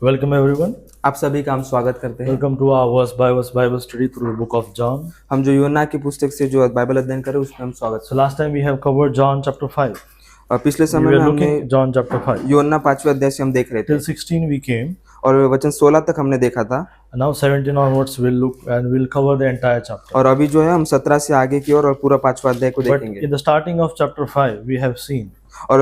Welcome everyone. आप सभी का हम स्वागत करते हैं। Welcome to our verse by verse Bible study through the book of John. हम जो यूहन्ना की पुस्तक से जो बाइबल अध्ययन कर रहे हैं उसमें हम स्वागत So last time we have covered John chapter 5. और पिछले We समय were में हमने looking at John chapter 5. यूहन्ना 5वें अध्याय से हम देख रहे थे Till 16 we came. और वचन 16 तक हमने देखा था And now 17 onwards we'll look and we'll cover the entire chapter. और अभी जो है हम 17 से आगे की और पूरा 5वां अध्याय को But देखेंगे। in the starting of chapter 5 we have seen और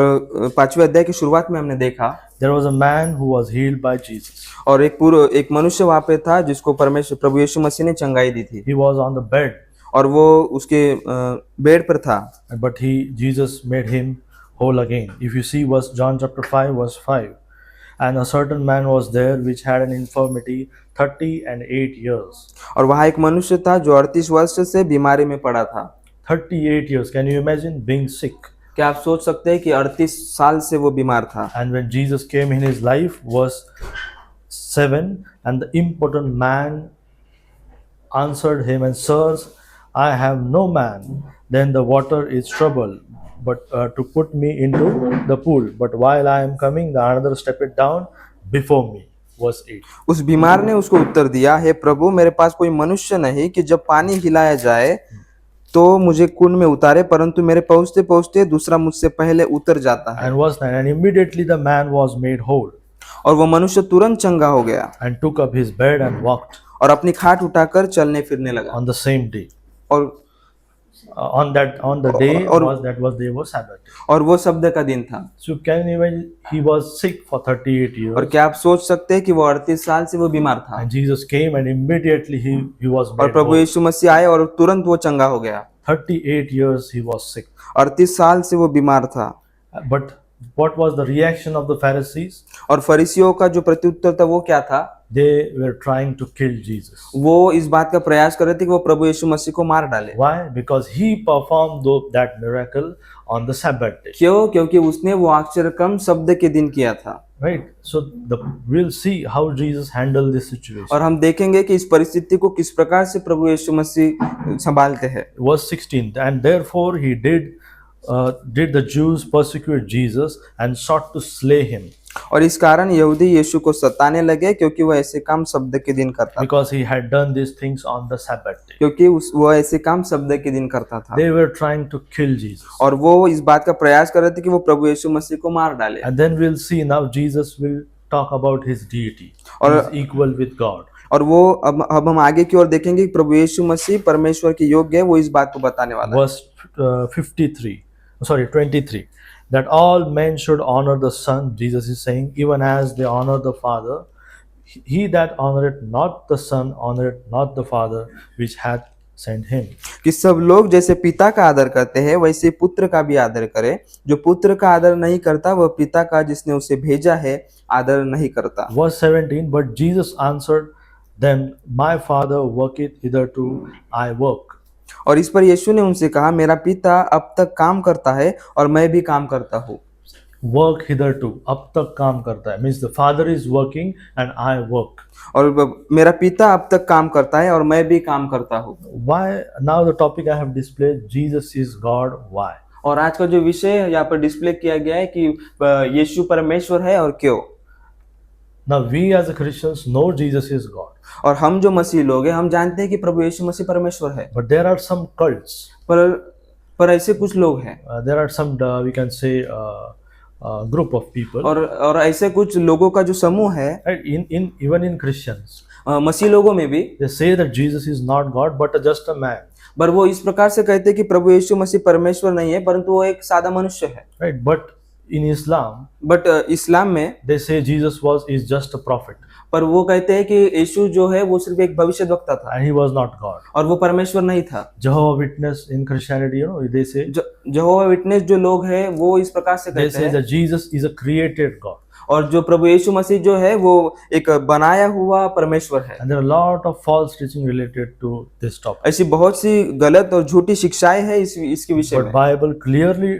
5वें अध्याय की शुरुआत में हमने देखा there was a man who was healed by Jesus. और एक मनुष्य वहाँ पे था जिसको परमेश्वर प्रभु यीशु मसीह ने चंगाई दी थी He was on the bed, और वो उसके बेड पर था but Jesus made him whole again. If you see John chapter 5 verse 5, and a certain man was there which had an infirmity 38 years. और वहाँ एक मनुष्य था जो 38 वर्ष से बीमारी में पड़ा था। 38 years. Can you imagine being sick? क्या आप सोच सकते हैं कि 38 साल से वो बीमार था। And when Jesus came in his life, verse 7, and the impotent man answered him and sirs, I have no man, then the water is troubled, but to put me into the pool. But while I am coming, the another stepped down before me. Verse 8. उस बीमार ने उसको उत्तर दिया, हे प्रभु, मेरे पास कोई मनुष्य नहीं कि जब पानी हिलाया जाए तो मुझे कुंड में उतारे, परंतु मेरे पहुंचते पहुंचते दूसरा मुझसे पहले उतर जाता है। And verse 9, and immediately the man was made whole और वो मनुष्य तुरंत चंगा हो गया and took up his bed and walked और अपनी खाट उठाकर चलने फिरने लगा। on the same day. और On the day that was day was Sabbath. और वो शब्द का दिन था। So can you imagine he was sick for 38 years. और क्या आप सोच सकते हैं कि वो 38 साल से वो बीमार था And Jesus came and immediately he was और made प्रभु whole. यीशु मसीह आए और तुरंत वो चंगा हो गया। 38 years he was sick. 38 साल से वो बीमार था। But what was the reaction of the Pharisees? और फरीसियों का जो प्रत्युत्तर था वो क्या था? They were trying to kill Jesus. वो इस बात का प्रयास कर रहे थे कि वो प्रभु यीशु मसीह को मार डाले। Why? Because he performed that miracle on the Sabbath day. क्यों? क्योंकि उसने वो आश्चर्यक्रम शब्द के दिन किया था। Right. So we'll see how Jesus handled this situation. और हम देखेंगे कि इस परिस्थिति को किस प्रकार से प्रभु यीशु मसीह संभालते हैं। Verse 16, and therefore he did the Jews persecute Jesus and sought to slay him और इस कारण यहूदी यीशु को सताने लगे क्योंकि वह ऐसे काम शब्द के दिन करता था। because he had done these things on the Sabbath day. क्योंकि वो ऐसे काम शब्द के दिन करता था They were trying to kill Jesus. और वो इस बात का प्रयास कर रहे थे कि वो प्रभु यीशु मसीह को मार डाले। And then we'll see now Jesus will talk about his deity. He is equal with God. और वो अब हम आगे की ओर देखेंगे कि प्रभु यीशु मसीह परमेश्वर के योग्य है, वो इस बात को बताने वाला है। Verse 23, that all men should honor the Son, Jesus is saying, even as they honor the Father. He that honoreth not the Son honoreth not the Father which hath sent him. कि सब लोग जैसे पिता का आदर करते हैं वैसे पुत्र का भी आदर करे। जो पुत्र का आदर नहीं करता वह पिता का जिसने उसे भेजा है आदर नहीं करता। Verse 17, but Jesus answered them, my Father worketh hitherto, I work. और इस पर यीशु ने उनसे कहा, मेरा पिता अब तक काम करता है और मैं भी काम करता हूँ। Work hitherto, अब तक काम करता है, means the Father is working and I work. और मेरा पिता अब तक काम करता है और मैं भी काम करता हूँ। Why? Now the topic I have displayed, Jesus is God. Why? और आज का जो विषय यहाँ पर डिस्प्ले किया गया है कि यीशु परमेश्वर है और क्यों। Now we as a Christians know Jesus is God. और हम जो मसीह लोग हैं हम जानते हैं कि प्रभु यीशु मसीह परमेश्वर है। But there are some cults. पर ऐसे कुछ लोग हैं। There are some we can say group of people. और ऐसे कुछ लोगों का जो समूह है। Even in Christians. मसीह लोगों में भी। They say that Jesus is not God but just a man. पर वो इस प्रकार से कहते हैं कि प्रभु यीशु मसीह परमेश्वर नहीं है परंतु वो एक सादा मनुष्य है। Right. But in Islam. But Islam में they say Jesus is just a prophet. पर वो कहते हैं कि यीशु जो है वो सिर्फ एक भविष्यद्वक्ता था। And he was not God. और वो परमेश्वर नहीं था। Jehovah Witness in Christianity, you know, they say. Jehovah Witness जो लोग हैं वो इस प्रकार से कहते हैं। They say that Jesus is a created God. और जो प्रभु यीशु मसीह जो है वो एक बनाया हुआ परमेश्वर है। And there are a lot of false teaching related to this topic. ऐसी बहुत सी गलत और झूठी शिक्षाएं हैं इसके विषय में। But Bible clearly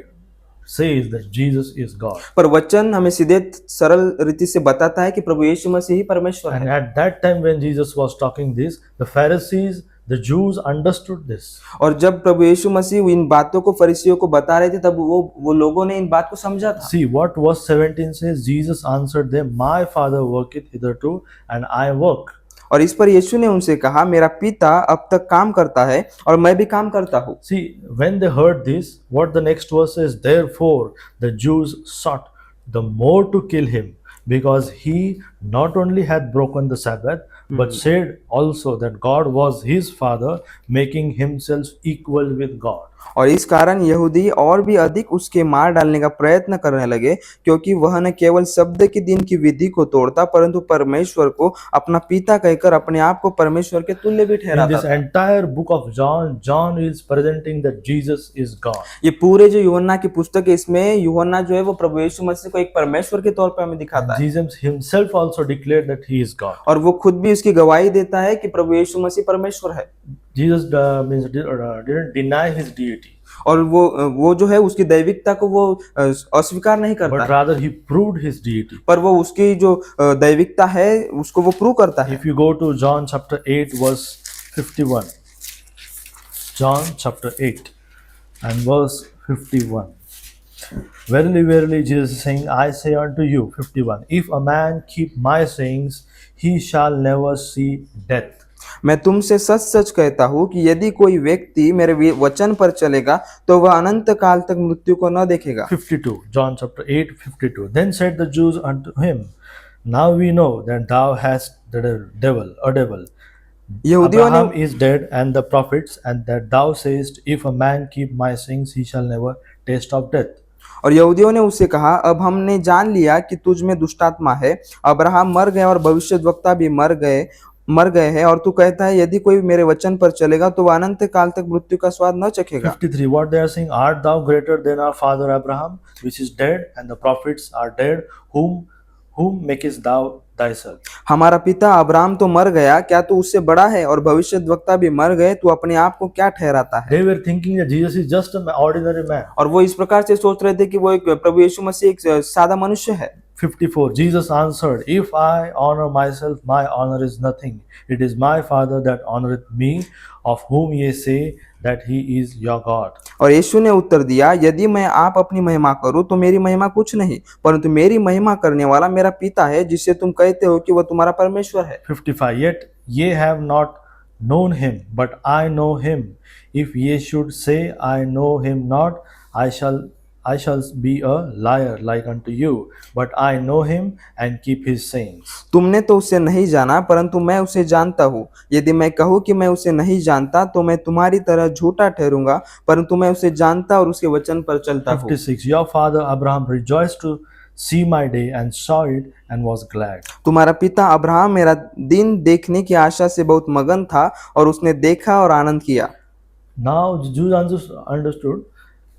says that Jesus is God. पर वचन हमें सीधे सरल रीति से बताता है कि प्रभु यीशु मसीह ही परमेश्वर है। And at that time when Jesus was talking this, the Pharisees the Jews understood this. और जब प्रभु यीशु मसीह इन बातों को फरीसियों को बता रहे थे तब वो लोगों ने इन बात को समझा था। See what verse 17 says. Jesus answered them, My Father worketh hitherto, and I work. और इस पर यीशु ने उनसे कहा, मेरा पिता अब तक काम करता है और मैं भी काम करता हूँ। See, when they heard this, what the next verse says, therefore the Jews sought the more to kill him, because he not only had broken the Sabbath, but said also that God was his Father, making himself equal with God. और इस कारण यहूदी और भी अधिक उसके मार डालने का प्रयत्न करने लगे, क्योंकि वह न केवल शब्द के दिन की विधि को तोड़ता परंतु परमेश्वर को अपना पिता कहकर अपने आप को परमेश्वर के तुल्य भी In ठहराता this था। entire book of John, John is presenting that Jesus is God. ये पूरे जो यूहन्ना की पुस्तक है, इसमें यूहन्ना जो है वो प्रभु यीशु मसीह को एक परमेश्वर के तौर पर हमें दिखाता है। Jesus himself also declared that he is God. और वो खुद भी इसकी गवाही देता है कि प्रभु यीशु मसीह परमेश्वर है। Jesus didn't deny his deity, और वो जो है उसकी दैविकता को वो अस्वीकार नहीं but करता, rather he proved his deity. पर वो उसकी जो दैविकता है उसको वो प्रूव करता है। If you go to John chapter 8 verse 51, John chapter 8 and verse 51. Verily, verily, Jesus is saying, I say unto you, 51, if a man keep my sayings, he shall never see death. मैं तुमसे सच सच कहता हूँ कि यदि कोई व्यक्ति मेरे वचन पर चलेगा तो वह अनंत काल तक मृत्यु को न देखेगा। 52, John chapter 8, 52. Then said the Jews unto him, Now we know that thou hast the devil, a devil. यहूदियों ने Abraham is dead and the prophets, and that thou sayest, If a man keep my sayings, he shall never taste of death. और यहूदियों ने उससे कहा, अब हमने जान लिया कि तुझ में दुष्टात्मा है। अब्राहम मर गए और भविष्यद्वक्ता भी मर गए हैं, और तू कहता है यदि कोई मेरे वचन पर चलेगा तो वह अनंत काल तक मृत्यु का स्वाद न चखेगा। 53. What they are saying, Art thou greater than our father Abraham, which is dead, and the prophets are dead, whom makest thou thyself? हमारा पिता अब्राहम तो मर गया, क्या तू उससे बड़ा है? और भविष्यद्वक्ता भी मर गए, तू अपने आप को क्या ठहराता है? They were thinking that Jesus is just an ordinary man. और वो इस प्रकार से सोच रहे थे कि वो एक प्रभु यीशु मसीह एक सादा मनुष्य है। 54. Jesus answered, If I honor myself, my honor is nothing. It is my Father that honoreth me, of whom ye say that he is your God. और यीशु ने उत्तर दिया, यदि मैं आप अपनी महिमा करूं तो मेरी महिमा कुछ नहीं, परंतु मेरी महिमा करने वाला मेरा पिता है, जिससे तुम कहते हो कि वह तुम्हारा परमेश्वर है। 55. Yet ye have not known him, but I know him. If ye should say, I know him not, I shall be a liar like unto you, but I know him and keep his sayings. तुमने तो उसे नहीं जाना, परंतु मैं उसे जानता हूँ। यदि मैं कहूँ कि मैं उसे नहीं जानता तो मैं तुम्हारी तरह झूठा ठहरूंगा, परंतु मैं उसे जानता और उसके वचन पर चलता हूँ। 56. Your father Abraham rejoiced to see my day and saw it and was glad. तुम्हारा पिता अब्राहम मेरा दिन देखने की आशा से बहुत मगन था और उसने देखा और आनंद किया। Now the Jews understood,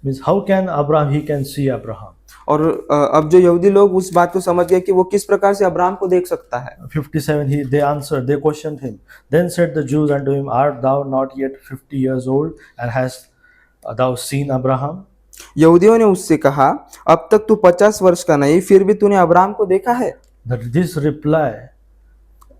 means how can Abraham, he can see Abraham. और अब जो यहूदी लोग उस बात को समझ गए कि वो किस प्रकार से अब्राहम को देख सकता है। 57. They answered, they questioned him. Then said the Jews unto him, Art thou not yet 50 years old, and hast thou seen Abraham? यहूदियों ने उससे कहा, अब तक तू 50 वर्ष का नहीं, फिर भी तूने अब्राहम को देखा है? That this reply,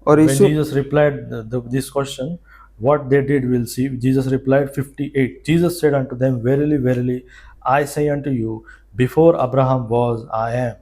और when Yeshu Jesus replied this question, what they did we'll see. Jesus replied, 58. Jesus said unto them, Verily, verily, I say unto you, before Abraham was, I am.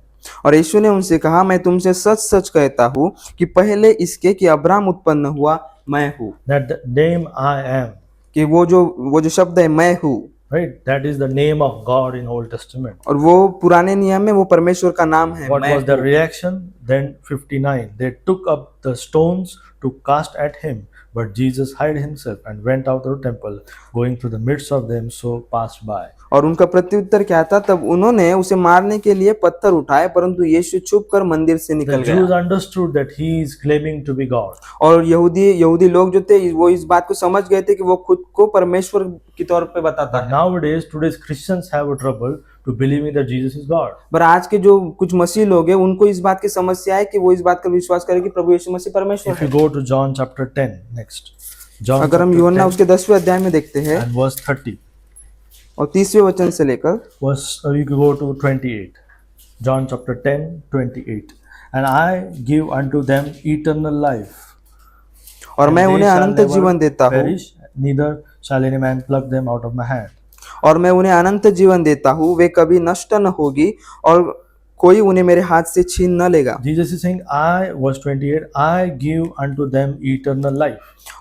और यीशु ने उनसे कहा, मैं तुमसे सच सच कहता हूँ कि पहले इसके कि अब्राहम उत्पन्न हुआ, मैं हूँ। That the name I am, कि वो जो शब्द है मैं हूँ, right? That is the name of God in Old Testament. और वो पुराने नियम में वो परमेश्वर का नाम है। What मैं was the हूँ। reaction? Then 59. They took up the stones to cast at him, but Jesus hid himself and went out of the temple, going through the midst of them, so passed by. और उनका प्रत्युत्तर क्या था? तब उन्होंने उसे मारने के लिए पत्थर उठाए, परंतु यीशु छुपकर मंदिर से निकल The Jews गया। understood that he is claiming to be God. और यहूदी लोग जो थे वो इस बात को समझ गए थे कि वो खुद को परमेश्वर के तौर पे बताता But है। nowadays, today's Christians have a trouble to believing that Jesus is God. पर आज के जो कुछ मसीह लोग हैं उनको इस बात की समस्या है कि वो इस बात का विश्वास करें कि प्रभु यीशु मसीह परमेश्वर If you है। go to John chapter 10 next, John अगर हम chapter यूहन्ना 10 उसके 10वें अध्याय में देखते हैं and verse 30, और 30वें वचन से लेकर you can go to 28. John chapter 10, 28. And I give unto them eternal life, और and मैं they उन्हें shall अनंत never जीवन देता हूँ perish, neither shall any man pluck them out of my hand. और मैं उन्हें अनंत जीवन देता हूँ, वे कभी नष्ट न होगी और कोई उन्हें मेरे हाथ से छीन न लेगा। Jesus is saying, I, verse 28, I give unto them eternal life.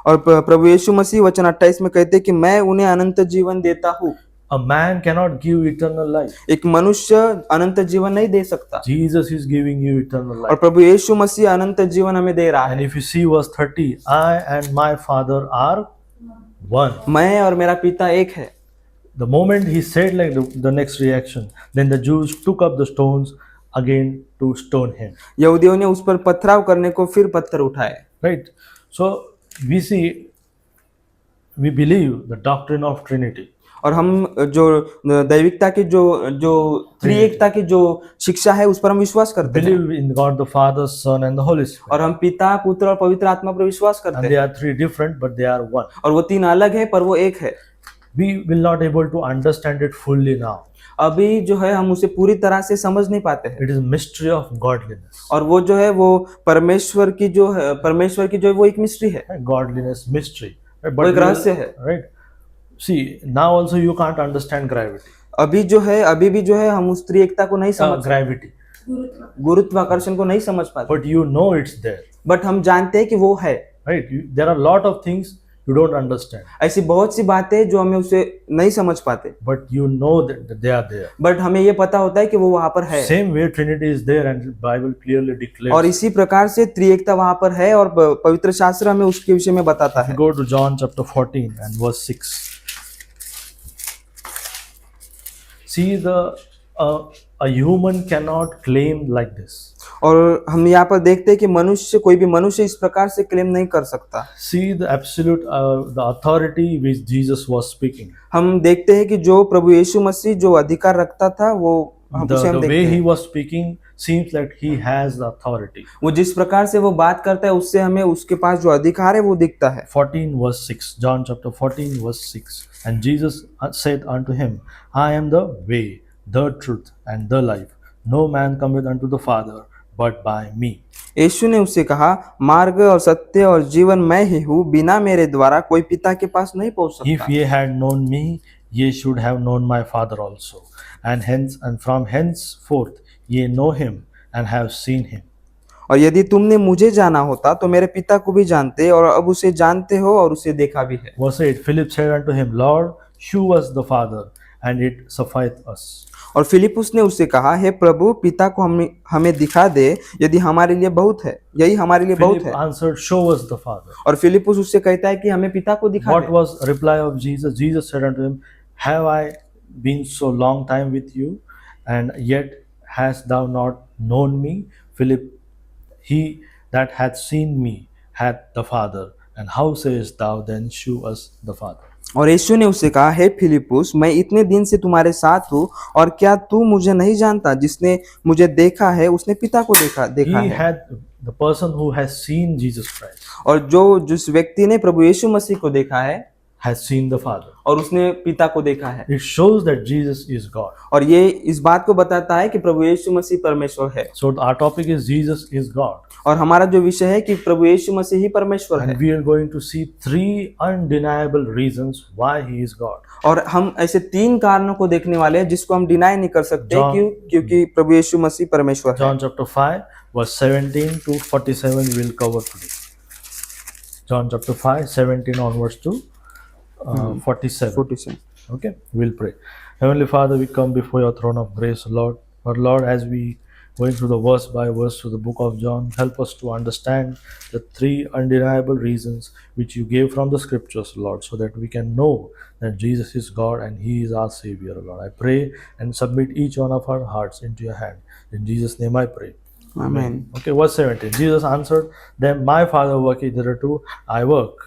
और प्रभु यीशु मसीह वचन 28 में कहते हैं कि मैं उन्हें अनंत जीवन देता हूँ। A man cannot give eternal life. एक मनुष्य अनंत जीवन नहीं दे सकता, Jesus is giving you eternal और life. प्रभु यीशु मसीह अनंत जीवन हमें दे रहा And है। if you see verse 30, I and my Father are one. मैं और मेरा पिता एक है। The moment he said like the next reaction, then the Jews took up the stones again to stone him. यहूदियों ने उस पर पथराव करने को फिर पत्थर उठाए। Right? So we see, we believe the doctrine of Trinity. और हम जो दैविकता की जो जो त्रिएकता की जो शिक्षा है उस पर हम विश्वास करते हैं, Believe in God the Father, Son, and the Holy Spirit. और हम पिता, पुत्र और पवित्र आत्मा पर विश्वास And करते they हैं। are three different, but they are one. और वो तीन अलग है पर वो एक है। We will not able to understand it fully now. अभी जो है हम उसे पूरी तरह से समझ नहीं पाते हैं, It is mystery of godliness. और वो जो है वो परमेश्वर की जो है वो एक मिस्ट्री है, Right? Godliness, mystery. Right? वो एक we will- रहस्य है। right? See, now also you can't understand gravity. अभी भी जो है हम उस त्रिएकता को नहीं समझ, Gravity. गुरुत्वाकर्षण को नहीं समझ पाते, But you know it's there. But हम जानते हैं कि वो है। Right? There are a lot of things you don't understand. ऐसी बहुत सी बातें जो हमें उसे नहीं समझ पाते, But you know that they are there. But हमें ये पता होता है कि वो वहां पर है। Same way Trinity is there and Bible clearly और declares. इसी प्रकार से त्रिएकता वहां पर है और पवित्र शास्त्र हमें उसके विषय में बताता है। Go to John chapter 14 and verse 6. See, a human cannot claim like this. और हम यहाँ पर देखते हैं कि कोई भी मनुष्य इस प्रकार से क्लेम नहीं कर सकता। See the absolute, the authority which Jesus was speaking. हम देखते हैं कि जो प्रभु यीशु मसीह जो अधिकार रखता था वो उसे हम The देखते way he हैं। was speaking seems like he has the authority. वो जिस प्रकार से वो बात करता है उससे हमें उसके पास जो अधिकार है वो दिखता है। 14 verse 6. John chapter 14 verse 6. And Jesus said unto him, I am the way, the truth, and the life. No man cometh unto the Father but by me. यीशु ने उससे कहा, मार्ग और सत्य और जीवन मैं ही हूँ, बिना मेरे द्वारा कोई पिता के पास नहीं पहुंच If सकता। ye had known me, ye should have known my Father also. And from henceforth ye know him and have seen him. और यदि तुमने मुझे जाना होता तो मेरे पिता को भी जानते और अब उसे जानते हो और उसे देखा भी है। Verse 8. Philip said unto him, Lord, shew us the Father, and it sufficeth us. और फिलिपुस ने उससे कहा, हे प्रभु, पिता को हमें दिखा दे, यदि हमारे लिए बहुत है, यही हमारे लिए बहुत Philip है। answered, show us the Father. और फिलिपुस उससे कहता है कि हमें पिता को दिखा What they. was reply of Jesus? Jesus said unto him, Have I been so long time with you, and yet hast thou not known me? Philip, he that hath seen me hath the Father, and how sayest thou then, shew us the Father? और यीशु ने उससे कहा, हे फिलिपुस, मैं इतने दिन से तुम्हारे साथ हूँ और क्या तू मुझे नहीं जानता? जिसने मुझे देखा है उसने पिता को देखा He है। had the person who has seen Jesus Christ और जिस व्यक्ति ने प्रभु यीशु मसीह को देखा है has seen the Father. और उसने पिता को देखा है। It shows that Jesus is God. और ये इस बात को बताता है कि प्रभु यीशु मसीह परमेश्वर है। So our topic is Jesus is God. और हमारा जो विषय है कि प्रभु यीशु मसीह ही परमेश्वर है। And we are going to see three undeniable reasons why he is God. और हम ऐसे तीन कारणों को देखने वाले हैं जिसको हम डिनाई नहीं कर सकते, क्योंकि प्रभु यीशु मसीह परमेश्वर है। John chapter 5 verse 17 to 47 we will cover today. John chapter 5 17 onwards to 47. 47। Okay, we'll pray. Heavenly Father, we come before your throne of grace, Lord. But Lord, as we going through the verse by verse through the book of John, help us to understand the three undeniable reasons which you gave from the scriptures, Lord, so that we can know that Jesus is God and he is our Savior, Lord. I pray and submit each one of our hearts into your hand. In Jesus' name I pray. आमीन। Okay, verse 17. Jesus answered them, My Father worketh hitherto, I work.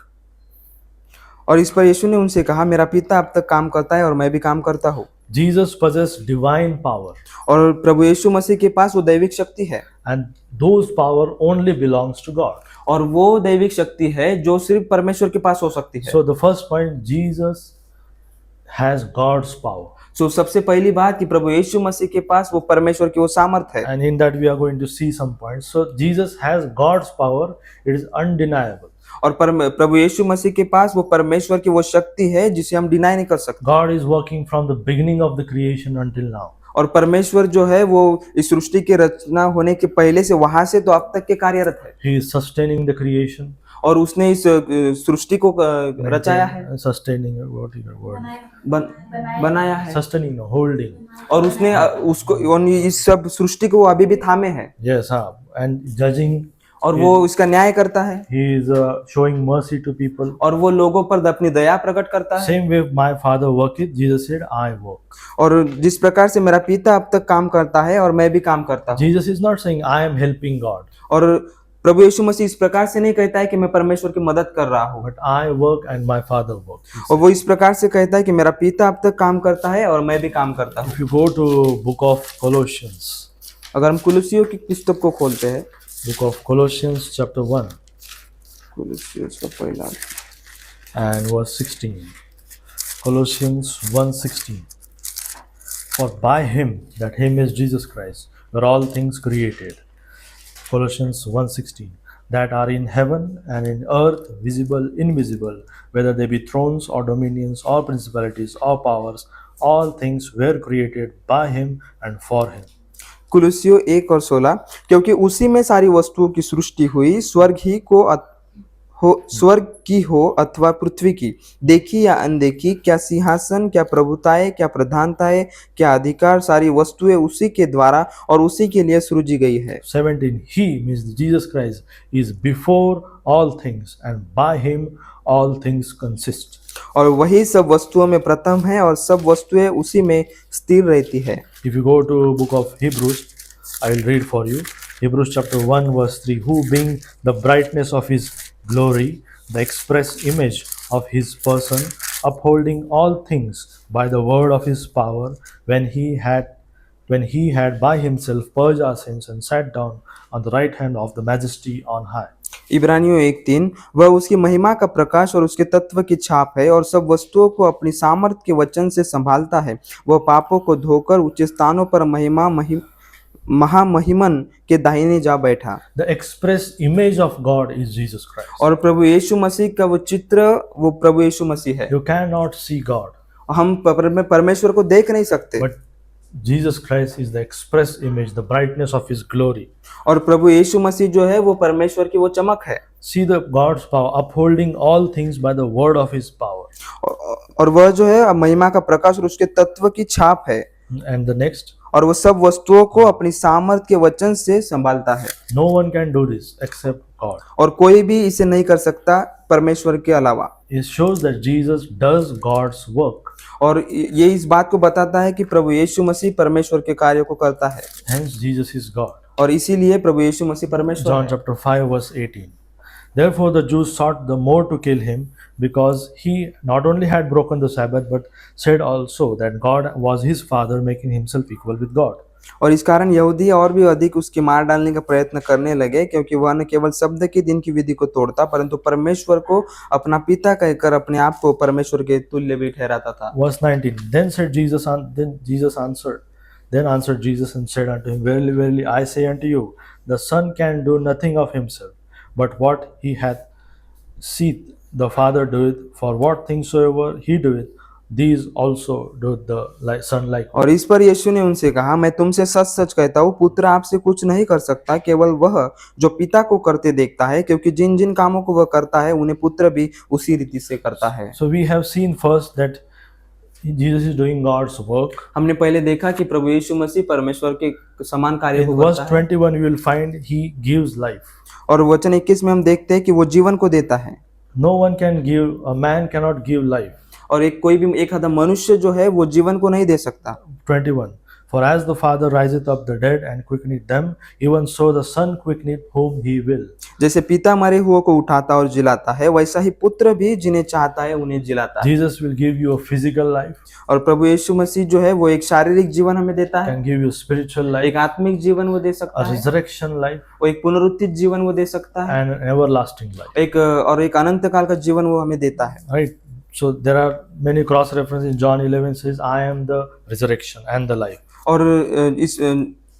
और इस पर यीशु ने उनसे कहा, मेरा पिता अब तक काम करता है और मैं भी काम करता हूँ। Jesus possessed divine power, और प्रभु यीशु मसीह के पास वो दैविक शक्ति है, and those power only belongs to God. और वो दैविक शक्ति है जो सिर्फ परमेश्वर के पास हो सकती है। So the first point, Jesus has God's power, सो सबसे पहली बात कि प्रभु यीशु मसीह के पास वो परमेश्वर की वो सामर्थ है। and in that we are going to see some points. So Jesus has God's power, it is undeniable. और प्रभु यीशु मसीह के पास वो परमेश्वर की वो शक्ति है जिसे हम डिनाई नहीं कर सकते। God is working from the beginning of the creation until now. और परमेश्वर जो है वो इस सृष्टि की रचना होने के पहले से वहां से तो अब तक के कार्यरत है, He is sustaining the creation. और उसने इस सृष्टि को रचाया है, Sustaining, what is the word? बनाया है, Sustaining, holding. और उसने उसको इस सब सृष्टि को अभी भी थामे है, Yes, and judging. और वो उसका न्याय करता है, He is showing mercy to people. और वो लोगों पर अपनी दया प्रकट करता है। Same way my Father worketh, Jesus said, I work. और जिस प्रकार से मेरा पिता अब तक काम करता है और मैं भी काम करता हूँ। Jesus is not saying I am helping God, और प्रभु यीशु मसीह इस प्रकार से नहीं कहता है कि मैं परमेश्वर की मदद कर रहा हूँ, but I work and my Father works. और वो इस प्रकार से कहता है कि मेरा पिता अब तक काम करता है और मैं भी काम करता हूँ। If you go to book of Colossians, अगर हम कुलुसियों की पुस्तक को खोलते हैं, book of Colossians chapter 1 कुलुसियों का पहला and verse 16. Colossians 1:16. For by him, that him is Jesus Christ, were all things created. Colossians 1:16. That are in heaven and in earth, visible, invisible, whether they be thrones or dominions or principalities or powers, all things were created by him and for him. कुलुसियों 1 और 16, क्योंकि उसी में सारी वस्तुओं की सृष्टि हुई, स्वर्ग की हो अथवा पृथ्वी की, देखी या अनदेखी, क्या सिंहासन, क्या प्रभुताएं, क्या प्रधानताएं, क्या अधिकार, सारी वस्तुएं उसी के द्वारा और उसी के लिए सृजी गई है। 17. He means Jesus Christ is before all things, and by him all things consist. और वही सब वस्तुओं में प्रथम है और सब वस्तुएं उसी में स्थिर रहती है। If you go to book of Hebrews, I will read for you. Hebrews chapter 1 verse 3. Who being the brightness of his glory, the express image of his person, upholding all things by the word of his power, when he had by himself purged our sins and sat down on the right hand of the majesty on high. इब्रानियों 1:3, वह उसकी महिमा का प्रकाश और उसके तत्व की छाप है और सब वस्तुओं को अपनी सामर्थ के वचन से संभालता है। वह पापों को धोकर उच्च स्थानों पर महामहिमन के दाहिने जा बैठा। The express image of God is Jesus Christ. और प्रभु यीशु मसीह का वो चित्र वो प्रभु यीशु मसीह है। You cannot see God, हम परमेश्वर को देख नहीं सकते, but Jesus Christ is the express image, the brightness of his glory. और प्रभु यीशु मसीह जो है वो परमेश्वर की वो चमक है। See the God's power, upholding all things by the word of his power. और वह जो है महिमा का प्रकाश और उसके तत्व की छाप है। And the next, और वो सब वस्तुओं को अपनी सामर्थ के वचन से संभालता है। no one can do this except God. और कोई भी इसे नहीं कर सकता परमेश्वर के अलावा। It shows that Jesus does God's work. और ये इस बात को बताता है कि प्रभु यीशु मसीह परमेश्वर के कार्यों को करता है, Hence Jesus is God. और इसीलिए प्रभु यीशु मसीह परमेश्वर John है। chapter 5 verse 18. Therefore the Jews sought the more to kill him, because he not only had broken the Sabbath, but said also that God was his father, making himself equal with God. और इस कारण यहूदी और भी अधिक उसके मार डालने का प्रयत्न करने लगे, क्योंकि वह न केवल शब्द के दिन की विधि को तोड़ता परंतु परमेश्वर को अपना पिता कहकर अपने आप को परमेश्वर के तुल्य भी ठहराता था। Verse 19. Then answered Jesus and said unto him, Verily, verily, I say unto you, the Son can do nothing of himself, but what he hath seeth the Father doeth, for what things soever he doeth, these also doeth the Son likewise. और इस पर यीशु ने उनसे कहा, मैं तुमसे सच सच कहता हूँ, पुत्र आपसे कुछ नहीं कर सकता, केवल वह जो पिता को करते देखता है, क्योंकि जिन जिन कामों को वह करता है उन्हें पुत्र भी उसी रीति से करता है। So we have seen first that Jesus is doing God's work. हमने पहले देखा कि प्रभु यीशु मसीह परमेश्वर के समान कार्य In को verse करता है, 21 we will find he gives life. और वचन 21 में हम देखते हैं कि वो जीवन को देता है। No one can give, a man cannot give life. और एक आधा मनुष्य जो है वो जीवन को नहीं दे सकता। 21. For as the Father riseth up the dead and quickeneth them, even so the Son quickeneth whom he will. जैसे पिता मरे हुओं को उठाता और जिलाता है, वैसा ही पुत्र भी जिन्हें चाहता है उन्हें जिलाता है। Jesus will give you a physical life, और प्रभु यीशु मसीह जो है वो एक शारीरिक जीवन हमें देता है, can give you spiritual life, एक आत्मिक जीवन वो दे सकता a है, resurrection life, वो एक पुनरुत्थित जीवन वो दे सकता है, and an everlasting life. एक अनंत काल का जीवन वो हमें देता है। Right? So there are many cross references. In John 11 says, I am the resurrection and the life. और इस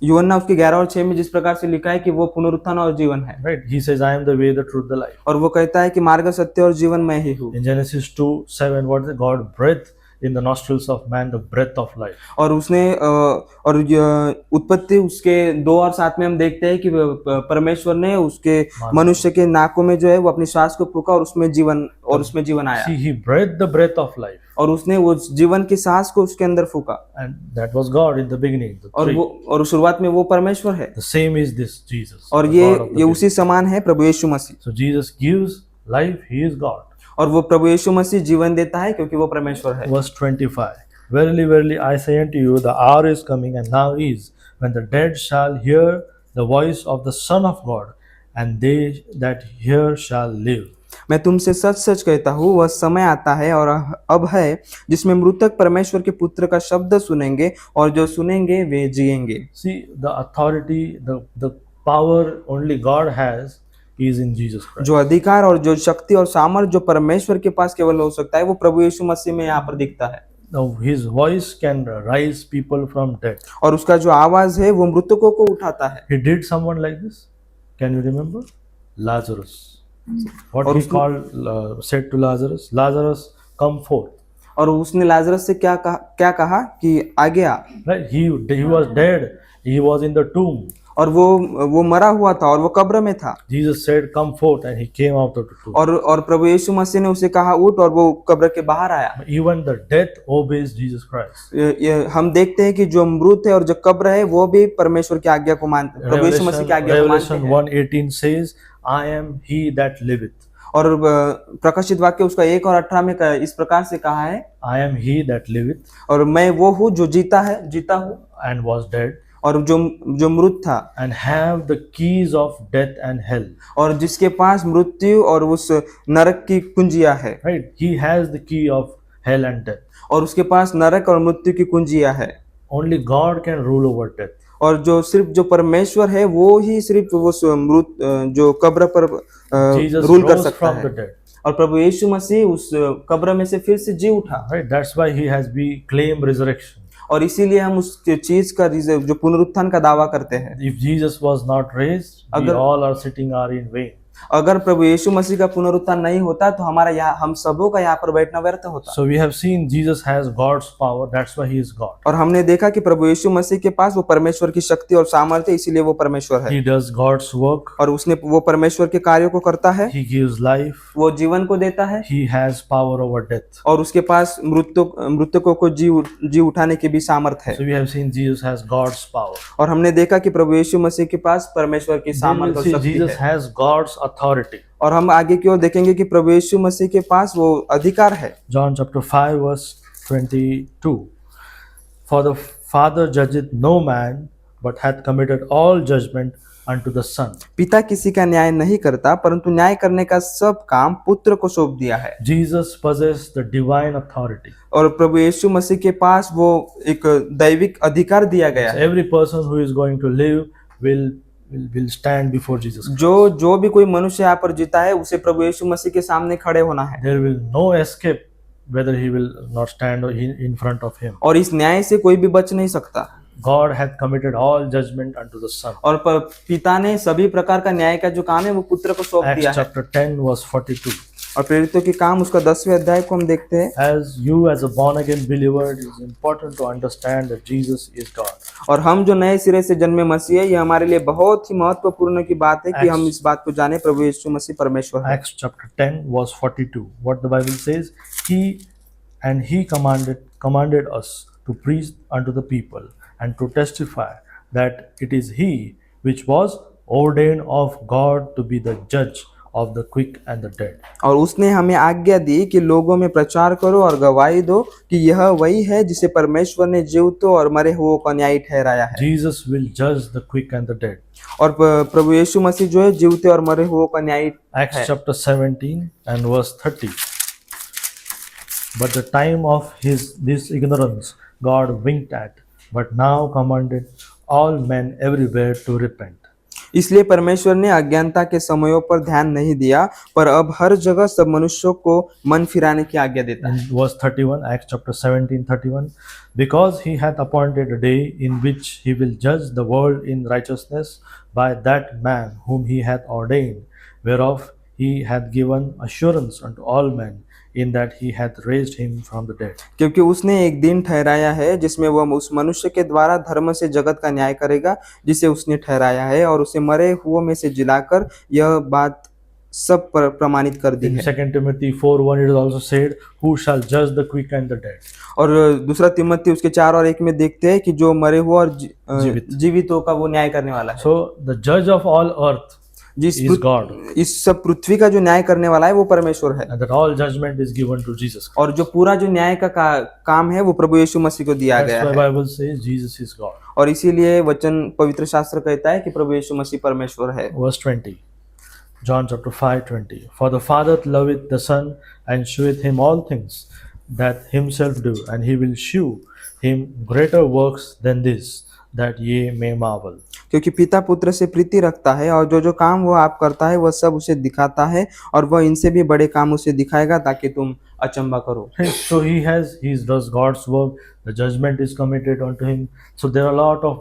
यूहन्ना उसके 11 और 6 में जिस प्रकार से लिखा है कि वो पुनरुत्थान और जीवन है, Right? He says, I am the way, the truth, the life. और वो कहता है कि मार्ग, सत्य और जीवन मैं ही हूँ। In Genesis 2:7, what is it? God breathed in the nostrils of man the breath of life. और उसने और उत्पत्ति उसके 2 और 7 में हम देखते हैं कि परमेश्वर ने उसके मनुष्य के नाकों में जो है वो अपनी श्वास को फूका और उसमें जीवन आया, See, he breathed the breath of life. और उसने वो जीवन की सांस को उसके अंदर फूका, And that was God in the beginning. The और three. वो शुरुआत में वो परमेश्वर है, The same is this Jesus. और the God of the ये उसी समान है प्रभु यीशु मसीह। So Jesus gives life, he is God. और वो प्रभु यीशु मसीह जीवन देता है क्योंकि वो परमेश्वर है। Verse 25. Verily, verily, I say unto you, the hour is coming, and now is, when the dead shall hear the voice of the Son of God, and they that hear shall live. मैं तुमसे सच सच कहता हूँ, वह समय आता है और अब है जिसमें मृतक परमेश्वर के पुत्र का शब्द सुनेंगे, और जो सुनेंगे वे जिएंगे। See, the authority, the power only God has is in Jesus Christ. जो अधिकार और जो शक्ति और सामर्थ जो परमेश्वर के पास केवल हो सकता है वो प्रभु यीशु मसीह में यहाँ पर दिखता है। Now, his voice can rise people from dead. और उसका जो आवाज है वो मृतकों को उठाता है। He did someone like this. Can you remember? Lazarus. What और he called, said to Lazarus, Lazarus, come forth. और उसने लाजरस से क्या कहा कि आगे आ। Right? He was dead. He was in the tomb. और वो मरा हुआ था और वो कब्र में था। Jesus said, come forth, and he came out of the tomb. और प्रभु यीशु मसीह ने उसे कहा उठ, और वो कब्र के बाहर आया। Even the death obeys Jesus Christ. हम देखते हैं कि जो मृत है और जो कब्र है वो भी परमेश्वर की आज्ञा को मानते, प्रभु यीशु मसीह की आज्ञा को मानते Revelation हैं। 1:18 says, I am he that liveth. और प्रकाशित वाक्य उसका 1 और 18 में इस प्रकार से कहा है, I am he that liveth और मैं वो हूँ जो जीता हूँ and was dead, और जो मृत था, and have the keys of death and hell. और जिसके पास मृत्यु और उस नरक की कुंजियां है। Right? He has the key of hell and death. और उसके पास नरक और मृत्यु की कुंजियां है। Only God can rule over death. और जो सिर्फ जो परमेश्वर है वो ही सिर्फ वो मृत जो कब्र पर Jesus रूल कर rose सकता from है। the dead. और प्रभु यीशु मसीह उस कब्र में से फिर से जी उठा। Right? That's why he has claimed resurrection. और इसीलिए हम उस चीज का जो पुनरुत्थान का दावा करते हैं। If Jesus was not raised, we all are sitting are in vain. अगर प्रभु यीशु मसीह का पुनरुत्थान नहीं होता तो हम सबों का यहाँ पर बैठना व्यर्थ होता। So we have seen Jesus has God's power. That's why he is God. और हमने देखा कि प्रभु यीशु मसीह के पास वो परमेश्वर की शक्ति और सामर्थ्य है, इसीलिए वो परमेश्वर है। He does God's work. और वो परमेश्वर के कार्यों को करता है। He gives life. वो जीवन को देता है। He has power over death. और उसके पास मृतकों को जी उठाने की भी सामर्थ्य है। So we have seen Jesus has God's power. और हमने देखा कि प्रभु यीशु मसीह के पास परमेश्वर की सामर्थ्य और शक्ति Jesus है। has God's authority. और हम आगे की ओर देखेंगे कि प्रभु यीशु मसीह के पास वो अधिकार है। John chapter 5 verse 22. For the Father judgeth no man, but hath committed all judgment unto the Son. पिता किसी का न्याय नहीं करता, परंतु न्याय करने का सब काम पुत्र को सौंप दिया है। Jesus possessed the divine authority. और प्रभु यीशु मसीह के पास वो एक दैविक अधिकार दिया गया So है। every person who is going to live will stand before Jesus Christ. जो भी कोई मनुष्य यहाँ पर जीता है उसे प्रभु यीशु मसीह के सामने खड़े होना है। There will no escape whether he will not stand in front of him. और इस न्याय से कोई भी बच नहीं सकता। God hath committed all judgment unto the Son. और पिता ने सभी प्रकार का न्याय का जो काम है वो पुत्र को सौंप दिया Acts है। chapter 10 verse 42. और प्रेरितों के काम उसका 10वें अध्याय को हम देखते हैं। As a born again believer, it is important to understand that Jesus is God. और हम जो नए सिरे से जन्मे मसीह है, ये हमारे लिए बहुत ही महत्वपूर्ण की बात है कि हम इस बात को जाने प्रभु यीशु मसीह परमेश्वर है। Acts chapter 10 verse 42. What the Bible says, he commanded us to preach unto the people and to testify that it is he which was ordained of God to be the judge of the quick and the dead. और उसने हमें आज्ञा दी कि लोगों में प्रचार करो और गवाही दो कि यह वही है जिसे परमेश्वर ने जीवितों और मरे हुओं का न्याय ठहराया है। Jesus will judge the quick and the dead. और प्रभु यीशु मसीह जो है जीवितों और मरे हुओं का न्याय Acts है। chapter 17 and verse 30. But the time of this ignorance God winked at, but now commanded all men everywhere to repent. इसलिए परमेश्वर ने अज्ञानता के समयों पर ध्यान नहीं दिया, पर अब हर जगह सब मनुष्यों को मन फिराने की आज्ञा देता In है। verse 31, Acts chapter 17, 31, because he hath appointed a day in which he will judge the world in righteousness by that man whom he hath ordained, whereof he hath given assurance unto all men, in that he hath raised him from the dead. क्योंकि उसने एक दिन ठहराया है जिसमें वह उस मनुष्य के द्वारा धर्म से जगत का न्याय करेगा, जिसे उसने ठहराया है, और उसे मरे हुओं में से जिलाकर यह बात सब पर प्रमाणित कर दी In है। 2 Timothy 4:1, it is also said, who shall judge the quick and the dead? और दूसरा तिमोथी उसके 4:1 में देखते हैं कि जो मरे हुए और जीवित। जीवितों का वो न्याय करने वाला है। So the judge of all earth जिस is God, इस सब पृथ्वी का जो न्याय करने वाला है वो परमेश्वर है, and that all judgment is given to Jesus Christ. और जो पूरा जो न्याय का काम है वो प्रभु यीशु मसीह को दिया That's गया why है। Bible says Jesus is God. और इसीलिए वचन पवित्र शास्त्र कहता है कि प्रभु यीशु मसीह परमेश्वर है। Verse 20, John chapter 5:20. For the Father loveth the Son and sheweth him all things that himself do, and he will shew him greater works than this, that ye may marvel. क्योंकि पिता पुत्र से प्रीति रखता है, और जो जो काम वह आप करता है वह सब उसे दिखाता है, और वह इनसे भी बड़े काम उसे दिखाएगा ताकि तुम अचंभा करो। So he does God's work. The judgment is committed unto him. So there are a lot of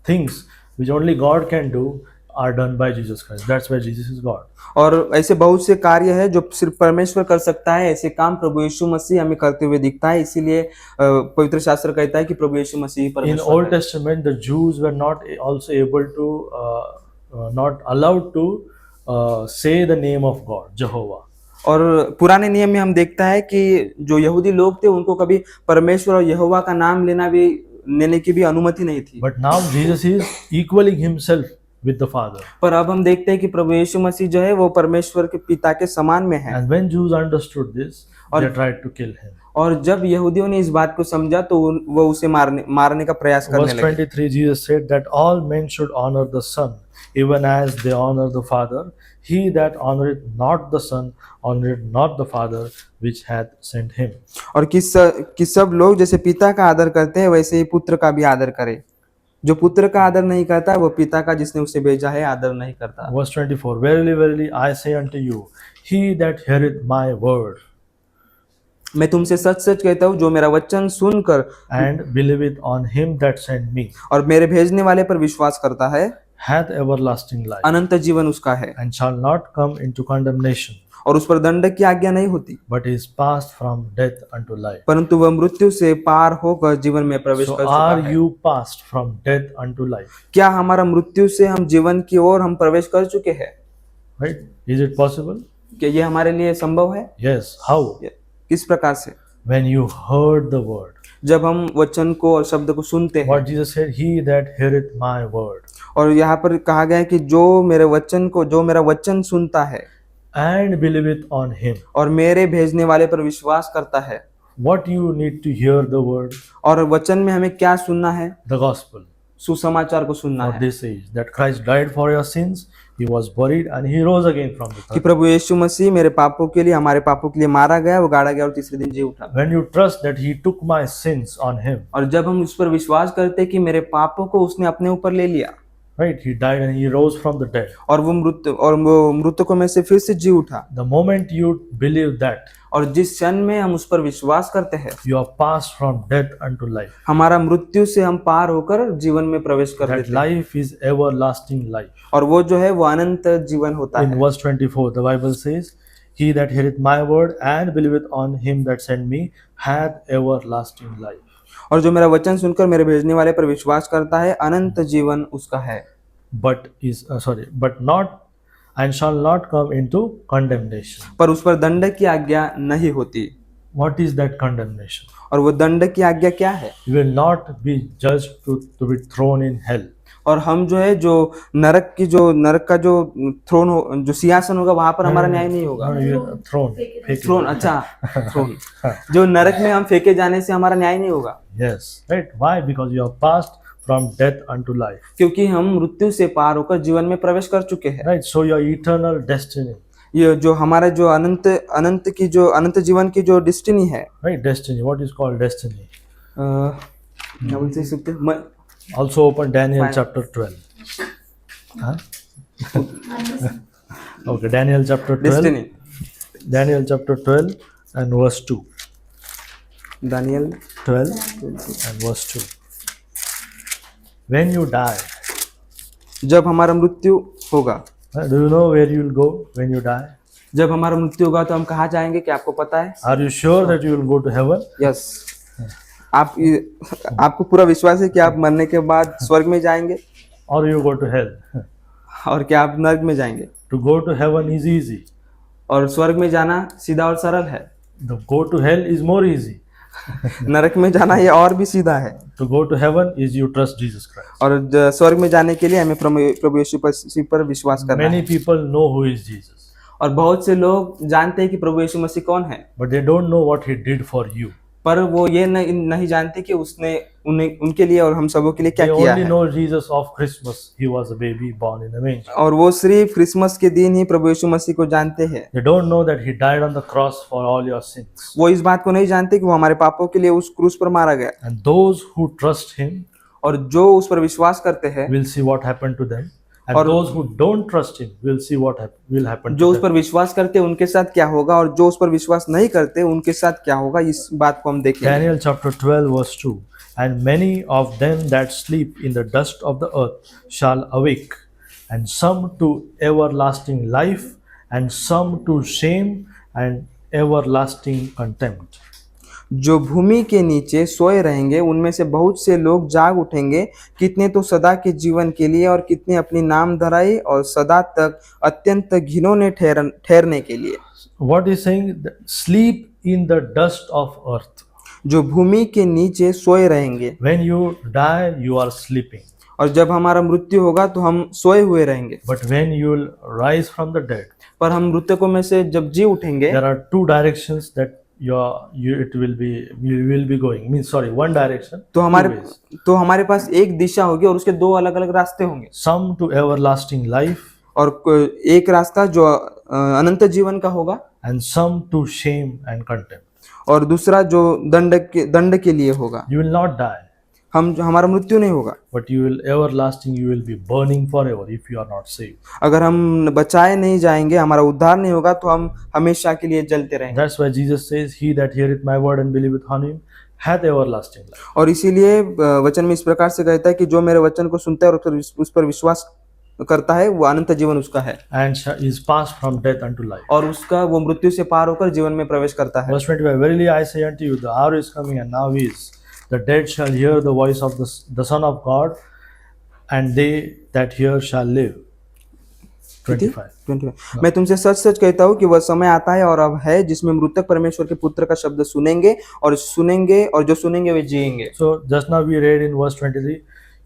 things which only God can do are done by Jesus Christ. That's why Jesus is God. और ऐसे बहुत से कार्य है जो सिर्फ परमेश्वर कर सकता है, ऐसे काम प्रभु यीशु मसीह हमें करते हुए दिखता है। इसीलिए पवित्र शास्त्र कहता है कि प्रभु यीशु मसीह In परमेश्वर Old है। Testament, the Jews were not also able to, not allowed to say the name of God, Jehovah. और पुराने नियम में हम देखता है कि जो यहूदी लोग थे उनको कभी परमेश्वर और यहोवा का नाम लेने की भी अनुमति नहीं थी। But now Jesus is equaling himself with the Father. पर अब हम देखते हैं कि प्रभु यीशु मसीह जो है वो परमेश्वर के पिता के समान में है। And when Jews understood this, they tried to kill him. और जब यहूदियों ने इस बात को समझा तो वो उसे मारने का प्रयास करने Verse लगे। 23, Jesus said that all men should honor the Son, even as they honor the Father. He that honoreth not the Son, honoreth not the Father which hath sent him. और कि सब लोग जैसे पिता का आदर करते हैं वैसे ही पुत्र का भी आदर करे। जो पुत्र का आदर नहीं करता वो पिता का जिसने उसे भेजा है आदर नहीं करता। Verse 24, verily, verily, I say unto you, he that heareth my word मैं तुमसे सच सच कहता हूँ, जो मेरा वचन सुनकर and believeth on him that sent me, और मेरे भेजने वाले पर विश्वास करता है, hath everlasting life, अनंत जीवन उसका है, and shall not come into condemnation, और उस पर दंड की आज्ञा नहीं होती, but is passed from death unto life. परंतु वह मृत्यु से पार होकर जीवन में प्रवेश So कर चुका are है। you passed from death unto life? क्या हमारा मृत्यु से हम जीवन की ओर हम प्रवेश कर चुके हैं? Right? Is it possible? क्या ये हमारे लिए संभव है? Yes. How? किस प्रकार से? When you heard the word. जब हम वचन को और शब्द को सुनते हैं। What Jesus said, he that heareth my word और यहाँ पर कहा गया है कि जो मेरा वचन सुनता है and believeth on him. और मेरे भेजने वाले पर विश्वास करता है। What you need to hear the word? और वचन में हमें क्या सुनना है? The gospel. सुसमाचार को सुनना For है this is that Christ died for your sins, he was buried and he rose again from the कि third. प्रभु यीशु मसीह मेरे पापों के लिए, हमारे पापों के लिए मारा गया, वो गाड़ा गया और तीसरे दिन जी उठा। When you trust that he took my sins on him, और जब हम उस पर विश्वास करते हैं कि मेरे पापों को उसने अपने ऊपर ले लिया, right? He died and he rose from the dead. और वो मृतकों में से फिर से जी उठा। The moment you believe that, और जिस क्षण में हम उस पर विश्वास करते हैं, you are passed from death unto life. हमारा मृत्यु से हम पार होकर जीवन में प्रवेश कर That लेते हैं। life is everlasting life. और वो जो है वो अनंत जीवन होता In है। verse 24, the Bible says, he that heareth my word and believeth on him that sent me hath everlasting life. और जो मेरा वचन सुनकर मेरे भेजने वाले पर विश्वास करता है, अनंत जीवन उसका है। But not and shall not come into condemnation. पर उस पर दंड की आज्ञा नहीं होती। What is that condemnation? और वो दंड की आज्ञा क्या है? You will not be judged to be thrown in hell. और हम जो है जो नरक का जो थ्रोन जो सिंहासन होगा वहां पर हमारा न्याय नहीं होगा। थ्रोन, अच्छा थ्रोन, जो नरक में हम फेंके जाने से हमारा न्याय नहीं होगा। Yes, right. Why? Because you are passed from death unto life. क्योंकि हम मृत्यु से पार होकर जीवन में प्रवेश कर चुके हैं। Right. So your eternal destiny. ये जो हमारा जो अनंत जीवन की जो डेस्टिनी है। Right. Destiny. What is called destiny? क्या बोल सकते हैं? Also open Daniel chapter 12. Huh? Okay, Daniel chapter 12. Destiny, Daniel chapter 12 and verse 2. Daniel 12 and verse 2. When you die, जब हमारा मृत्यु होगा, do you know where you will go when you die? जब हमारा मृत्यु होगा तो हम कहाँ जाएंगे, क्या आपको पता है? Are you sure that you will go to heaven? Yes, आपको पूरा विश्वास है कि आप मरने के बाद स्वर्ग में जाएंगे, Or you go to hell? और क्या आप नरक में जाएंगे? To go to heaven is easy. और स्वर्ग में जाना सीधा और सरल है, To go to hell is more easy. नरक में जाना ये और भी सीधा है। To go to heaven is you trust Jesus Christ. और स्वर्ग में जाने के लिए हमें प्रभु यीशु मसीह पर विश्वास करना Many है। people know who is Jesus, और बहुत से लोग जानते हैं कि प्रभु यीशु मसीह कौन है, but they don't know what he did for you. पर वो ये नहीं जानते कि उसने उनके लिए और हम सबों के लिए क्या They किया only है। know Jesus of Christmas. He was a baby born in a manger. और वो सिर्फ क्रिसमस के दिन ही प्रभु यीशु मसीह को जानते हैं। They don't know that he died on the cross for all your sins. वो इस बात को नहीं जानते कि वो हमारे पापों के लिए उस क्रूस पर मारा गया, And those who trust him और जो उस पर विश्वास करते हैं, will see what happened to them. And और those who don't trust him will see what will happen जो to उस them. पर विश्वास करते हैं उनके साथ क्या होगा, और जो उस पर विश्वास नहीं करते उनके साथ क्या होगा, इस बात को हम देखेंगे। Daniel chapter 12 verse 2. And many of them that sleep in the dust of the earth shall awake, and some to everlasting life, and some to shame and everlasting contempt. जो भूमि के नीचे सोए रहेंगे उनमें से बहुत से लोग जाग उठेंगे, कितने तो सदा के जीवन के लिए, और कितने अपनी नाम धराई और सदा तक अत्यंत घिनौने ठहरने के लिए। What is saying? Sleep in the dust of earth. जो भूमि के नीचे सोए रहेंगे, When you die, you are sleeping. और जब हमारा मृत्यु होगा तो हम सोए हुए रहेंगे, But when you will rise from the dead, पर हम मृतकों में से जब जी उठेंगे, there are two directions that you will be going. Means sorry, one direction. तो two ways. हमारे पास एक दिशा होगी और उसके दो अलग अलग रास्ते होंगे। Some to everlasting life, और एक रास्ता जो अनंत जीवन का होगा, and some to shame and contempt. और दूसरा जो दंड के लिए होगा। You will not die, हमारा मृत्यु नहीं होगा, but you will be burning forever if you are not saved. अगर हम बचाए नहीं जाएंगे, हमारा उद्धार नहीं होगा, तो हम हमेशा के लिए जलते रहेंगे। That's why Jesus says, "He that heareth my word and believeth on him hath everlasting life." और इसीलिए वचन में इस प्रकार से कहता है कि जो मेरे वचन को सुनता है और उस पर विश्वास करता है, वो अनंत जीवन उसका है, And is passed from death unto life. और उसका वो मृत्यु से पार होकर जीवन में प्रवेश करता है। Verse 25, Verily I say unto you, the hour is coming, and now is, the dead shall hear the voice of the Son of God, and they that hear shall live. 25. मैं तुमसे सच सच कहता हूँ कि वह समय आता है और अब है, जिसमें मृतक परमेश्वर के पुत्र का शब्द सुनेंगे और जो सुनेंगे वे जिएंगे। So just now we read in verse 23,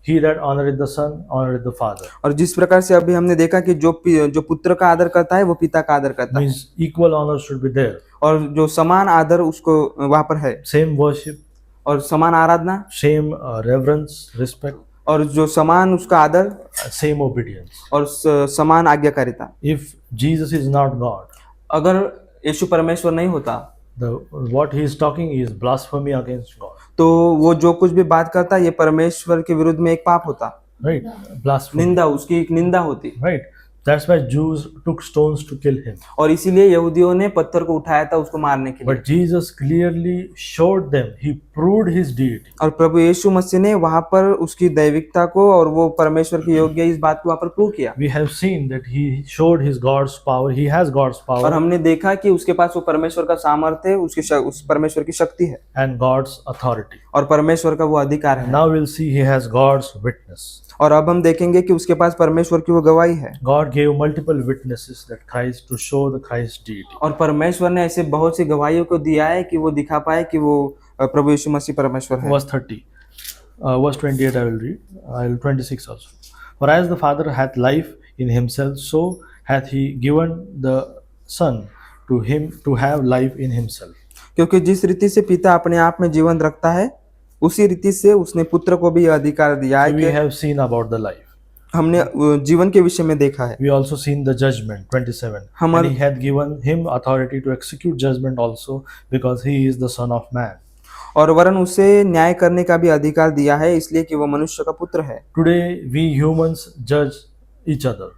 He that honoreth the Son honoreth the Father. और जिस प्रकार से अभी हमने देखा कि जो पुत्र का आदर करता है वो पिता का आदर करता है, Means equal honor should be there. और जो समान आदर उसको वहां पर है, Same worship, और समान आराधना, same reverence, respect, और जो समान उसका आदर, same obedience. और समान आज्ञाकारिता। If Jesus is not God, अगर यीशु परमेश्वर नहीं होता, what he is talking is blasphemy against God. तो वो जो कुछ भी बात करता ये परमेश्वर के विरुद्ध में एक पाप होता, Right? Blasphemy. निंदा, उसकी एक निंदा होती। Right? That's why Jews took stones to kill him. और इसीलिए यहूदियों ने पत्थर को उठाया था उसको मारने के लिए। But Jesus clearly showed them, he proved his deity. और प्रभु यीशु मसीह ने वहां पर उसकी दैविकता को और वो परमेश्वर के योग्य इस बात को वहां पर प्रूव किया। We have seen that he showed his God's power, he has God's और power हमने देखा कि उसके पास वो परमेश्वर का सामर्थ्य है, उस परमेश्वर की शक्ति है and God's authority. और परमेश्वर का वो अधिकार है। Now we'll see he has God's witness. और अब हम देखेंगे कि उसके पास परमेश्वर की वो गवाही है। God gave multiple witnesses that Christ to show the Christ's deity. और परमेश्वर ने ऐसे बहुत सी गवाहियों को दिया है कि वो दिखा पाए कि वो प्रभु यीशु मसीह परमेश्वर है। Verse 30. Verse 28 I will read. I will 26 also. For as the Father hath life in himself, so hath he given the Son to him to have life in himself. क्योंकि जिस रीति से पिता अपने आप में जीवन रखता है, उसी रीति से उसने पुत्र को भी यह अधिकार दिया है So we कि have seen about the life. हमने जीवन के विषय में देखा है। We also seen the judgment, 27. And he hath given him authority to execute judgment also, because he is the Son of Man. और वरन उसे न्याय करने का भी अधिकार दिया है, इसलिए कि वो मनुष्य का पुत्र है। Today we humans judge each other.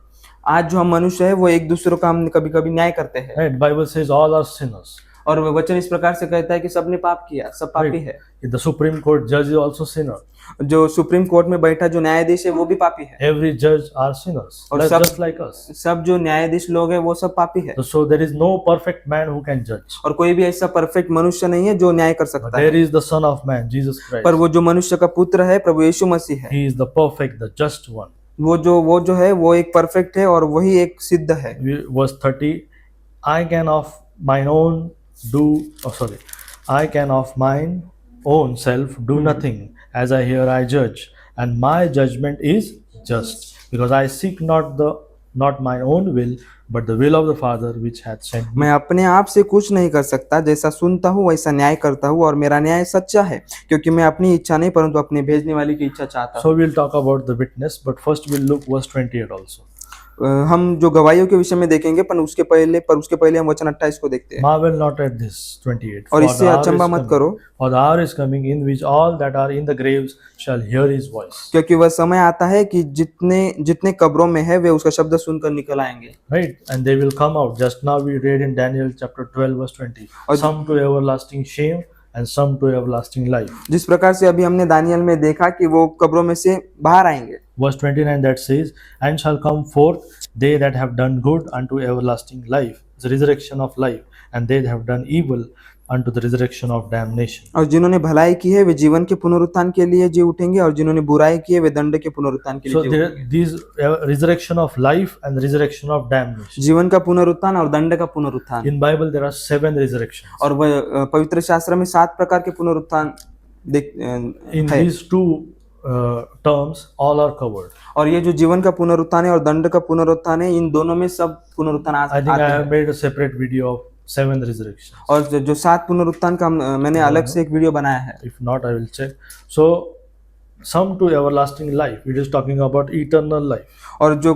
आज जो हम मनुष्य है वो एक दूसरे का हम कभी कभी न्याय करते हैं, Right? Bible says all are sinners. और वचन इस प्रकार से कहता है कि सबने पाप किया, सब पापी Right? है। The Supreme Court judge is also sinner. जो सुप्रीम कोर्ट में बैठा जो न्यायाधीश है वो भी पापी है, Every judge are sinners, और just like us. सब जो न्यायाधीश लोग हैं वो सब पापी है, So there is no perfect man who can judge. और कोई भी ऐसा परफेक्ट मनुष्य नहीं है जो न्याय कर But सकता है। there is the Son of Man, Jesus Christ. पर वो जो मनुष्य का पुत्र है प्रभु यीशु मसीह है, He is the perfect, the just one. वो जो है वो एक परफेक्ट है और वही एक सिद्ध है। Verse 30, I can of mine own do, oh sorry, I can of mine own self do nothing, as I hear I judge, and my judgment is just, because I seek not my own will, but the will of the Father which hath sent me. मैं अपने आप से कुछ नहीं कर सकता, जैसा सुनता हूँ वैसा न्याय करता हूँ, और मेरा न्याय सच्चा है, क्योंकि मैं अपनी इच्छा नहीं परंतु अपने भेजने वाले की इच्छा चाहता हूँ। So we'll talk about the witness, but first we'll look verse 28 also. हम जो गवाहियों के विषय में देखेंगे, पर उसके पहले हम वचन 28 को देखते हैं। Marvel not at this 28. और For इससे the hour अचंभा is मत coming- करो, For the hour is coming in which all that are in the graves shall hear his voice. क्योंकि वह समय आता है कि जितने कब्रों में है वे उसका शब्द सुनकर निकल आएंगे। Right? And they will come out. Just now we read in Daniel chapter 12 verse 20. Some to everlasting shame and some to everlasting life. जिस प्रकार से अभी हमने दानियल में देखा कि वो कब्रों में से बाहर आएंगे। Verse 29 that says, and shall come forth they that have done good unto everlasting life, the resurrection of life, and they that have done evil unto the resurrection of damnation. और जिन्होंने भलाई की है वे जीवन के पुनरुत्थान के लिए जी उठेंगे, और जिन्होंने बुराई की है वे दंड के पुनरुत्थान के लिए So जी there, उठेंगे। these resurrection of life and resurrection of damnation. जीवन का पुनरुत्थान और दंड का पुनरुत्थान। In Bible there are 7 resurrections. और वह पवित्र शास्त्र में 7 प्रकार के पुनरुत्थान In है। these two terms all are covered. और ये जो जीवन का पुनरुत्थान है और दंड का पुनरुत्थान है, इन दोनों में सब पुनरुत्थान I think आते I हैं। have made a separate video of 7 resurrections. और जो 7 पुनरुत्थान का मैंने अलग से एक वीडियो बनाया है। If not, I will check. So, some to everlasting life. It is talking about eternal life. और जो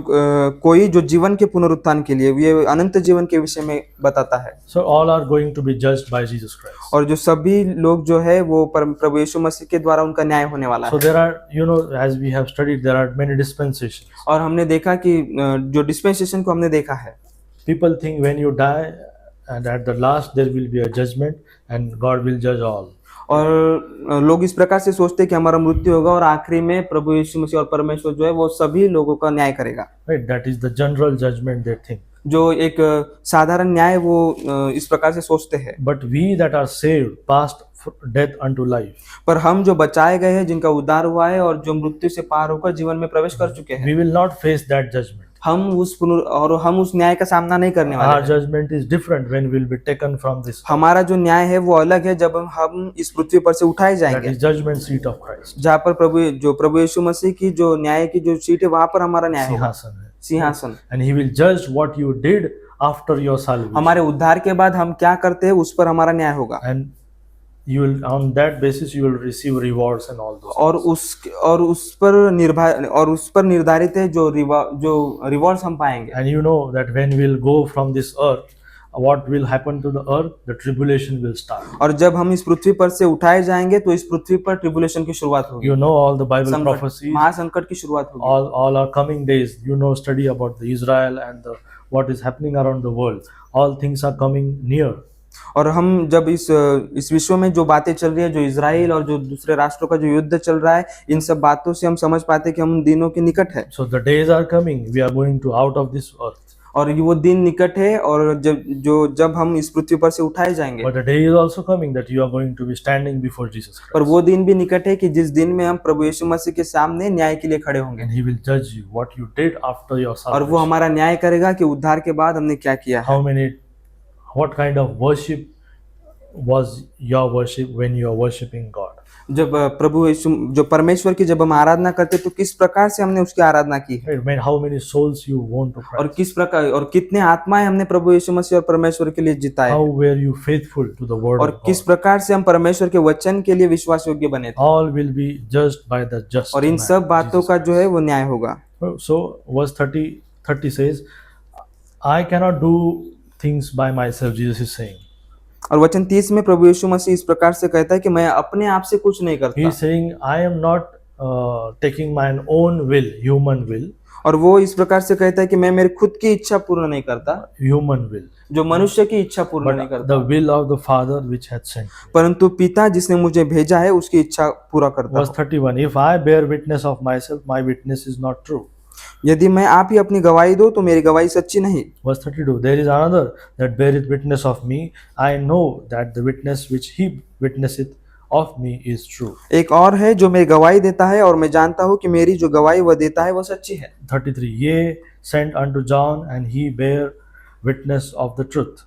कोई जो जीवन के पुनरुत्थान के लिए, ये अनंत जीवन के विषय में बताता है। So, all are going to be judged by Jesus Christ. और जो सभी लोग जो है वो प्रभु यीशु मसीह के द्वारा उनका न्याय होने वाला So, है। there are, as we have studied, there are many dispensations. और हमने देखा कि जो डिस्पेंसेशन को हमने देखा है, People think when you die, and at the last there will be a judgment, and God will judge all. और लोग इस प्रकार से सोचते हैं कि हमारा मृत्यु होगा और आखिरी में प्रभु यीशु मसीह और परमेश्वर जो है वो सभी लोगों का न्याय करेगा। Right? That is the general judgment they think. जो एक साधारण न्याय वो इस प्रकार से सोचते हैं। But we that are saved, passed death unto life, पर हम जो बचाए गए हैं, जिनका उद्धार हुआ है और जो मृत्यु से पार होकर जीवन में प्रवेश कर चुके हैं, we will not face that judgment. हम उस न्याय का सामना नहीं करने वाले Our हैं। judgment is different when we will be taken from this. हमारा जो न्याय है वो अलग है जब हम इस पृथ्वी पर से उठाए That जाएंगे, is judgment seat of Christ. जहाँ पर प्रभु यीशु मसीह की जो न्याय की जो सीट है वहां पर हमारा न्याय होगा, सिंहासन है. सिंहासन। And he will judge what you did after your salvation. हमारे उद्धार के बाद हम क्या करते हैं उस पर हमारा न्याय होगा, And you will, on that basis, you will receive rewards and all those. और उस पर निर्धारित है जो रिवॉर्ड्स हम पाएंगे। And you know that when we will go from this earth, what will happen to the earth? The tribulation will start. और जब हम इस पृथ्वी पर से उठाए जाएंगे तो इस पृथ्वी पर ट्रिबुलेशन की शुरुआत होगी, You know all the Bible संकट, prophecies, महासंकट की शुरुआत होगी। all our coming days. You know, study about the Israel and what is happening around the world. All things are coming near. और हम जब इस विश्व में जो बातें चल रही है, जो इजराइल और जो दूसरे राष्ट्रों का जो युद्ध चल रहा है, इन सब बातों से हम समझ पाते हैं कि हम दिनों के निकट है। So the days are coming. We are going to out of this earth. और ये वो दिन निकट है, और जब हम इस पृथ्वी पर से उठाए जाएंगे, But the day is also coming that you are going to be standing before Jesus पर Christ. वो दिन भी निकट है कि जिस दिन में हम प्रभु यीशु मसीह के सामने न्याय के लिए खड़े होंगे, And he will judge you what you did after your और वो salvation. हमारा न्याय करेगा कि उद्धार के बाद हमने क्या किया है। What kind of worship was your worship when you are worshiping God? जब प्रभु यीशु जो परमेश्वर की जब हम आराधना करते तो किस प्रकार से हमने उसकी आराधना की है, Right? How many souls you won to और Christ? किस प्रकार और कितने आत्माएं हमने प्रभु यीशु मसीह और परमेश्वर के लिए जिताए, How were you faithful to the word और of किस God? प्रकार से हम परमेश्वर के वचन के लिए विश्वास योग्य बने थे। All will be judged by the just और इन man, सब बातों Jesus का जो है वो न्याय होगा। Christ. So verse 30 says, I cannot do things by myself, Jesus is saying. और वचन 30 में प्रभु यीशु मसीह इस प्रकार से कहता है कि मैं अपने आप से कुछ नहीं He करता, is saying, I am not taking my own will, human will. और वो इस प्रकार से कहता है कि मैं मेरी खुद की इच्छा पूर्ण नहीं करता, human will, जो मनुष्य की इच्छा पूर्ण नहीं but करता, the will of the Father which hath sent me. परंतु पिता जिसने मुझे भेजा है उसकी इच्छा पूरा करता Verse हूँ। 31, if I bear witness of myself, my witness is not true. यदि मैं आप ही अपनी गवाही दो तो मेरी गवाही सच्ची नहीं। Verse 32, there is another that beareth witness of me. I know that the witness which he witnesseth of me is true. एक और है जो मेरी गवाही देता है और मैं जानता हूँ कि मेरी जो गवाही वह देता है वह सच्ची है। 33, yea, sent unto John, and he bare witness of the truth.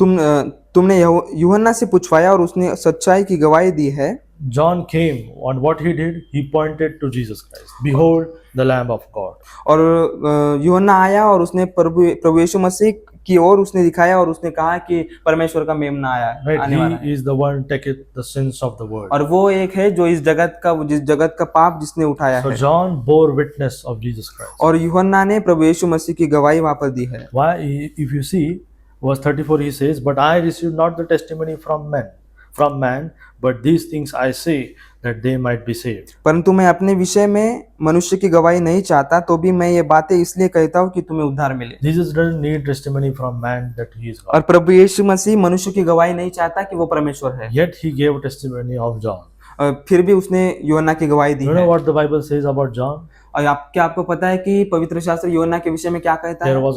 तुमने यूहन्ना से पूछवाया और उसने सच्चाई की गवाही दी है। John came, and what he did, he pointed to Jesus Christ. Behold, the Lamb of God. और यूहन्ना आया और उसने प्रभु यीशु मसीह की ओर उसने दिखाया और उसने कहा कि परमेश्वर का मेमना आया है, Right? आने वाला He है। is the one taketh the sins of the world. और वो एक है जो जिस जगत का पाप जिसने उठाया So है। John bore witness of Jesus Christ. और यूहन्ना ने प्रभु यीशु मसीह की गवाही वहां पर दी है। Why? If you see, verse 34, he says, but I received not the testimony from man, but these things I say, that they might be saved. परंतु मैं अपने विषय में मनुष्य की गवाही नहीं चाहता, तो भी मैं ये बातें इसलिए कहता हूँ कि तुम्हें उद्धार मिले। Jesus doesn't need testimony from man that he is God. और प्रभु यीशु मसीह मनुष्य की गवाही नहीं चाहता कि वो परमेश्वर है। Yet he gave testimony of John. फिर भी उसने यूहन्ना की गवाही दी You know है। what the Bible says about John? और आपको पता है कि पवित्र शास्त्र यूहन्ना के विषय में क्या कहता There है? was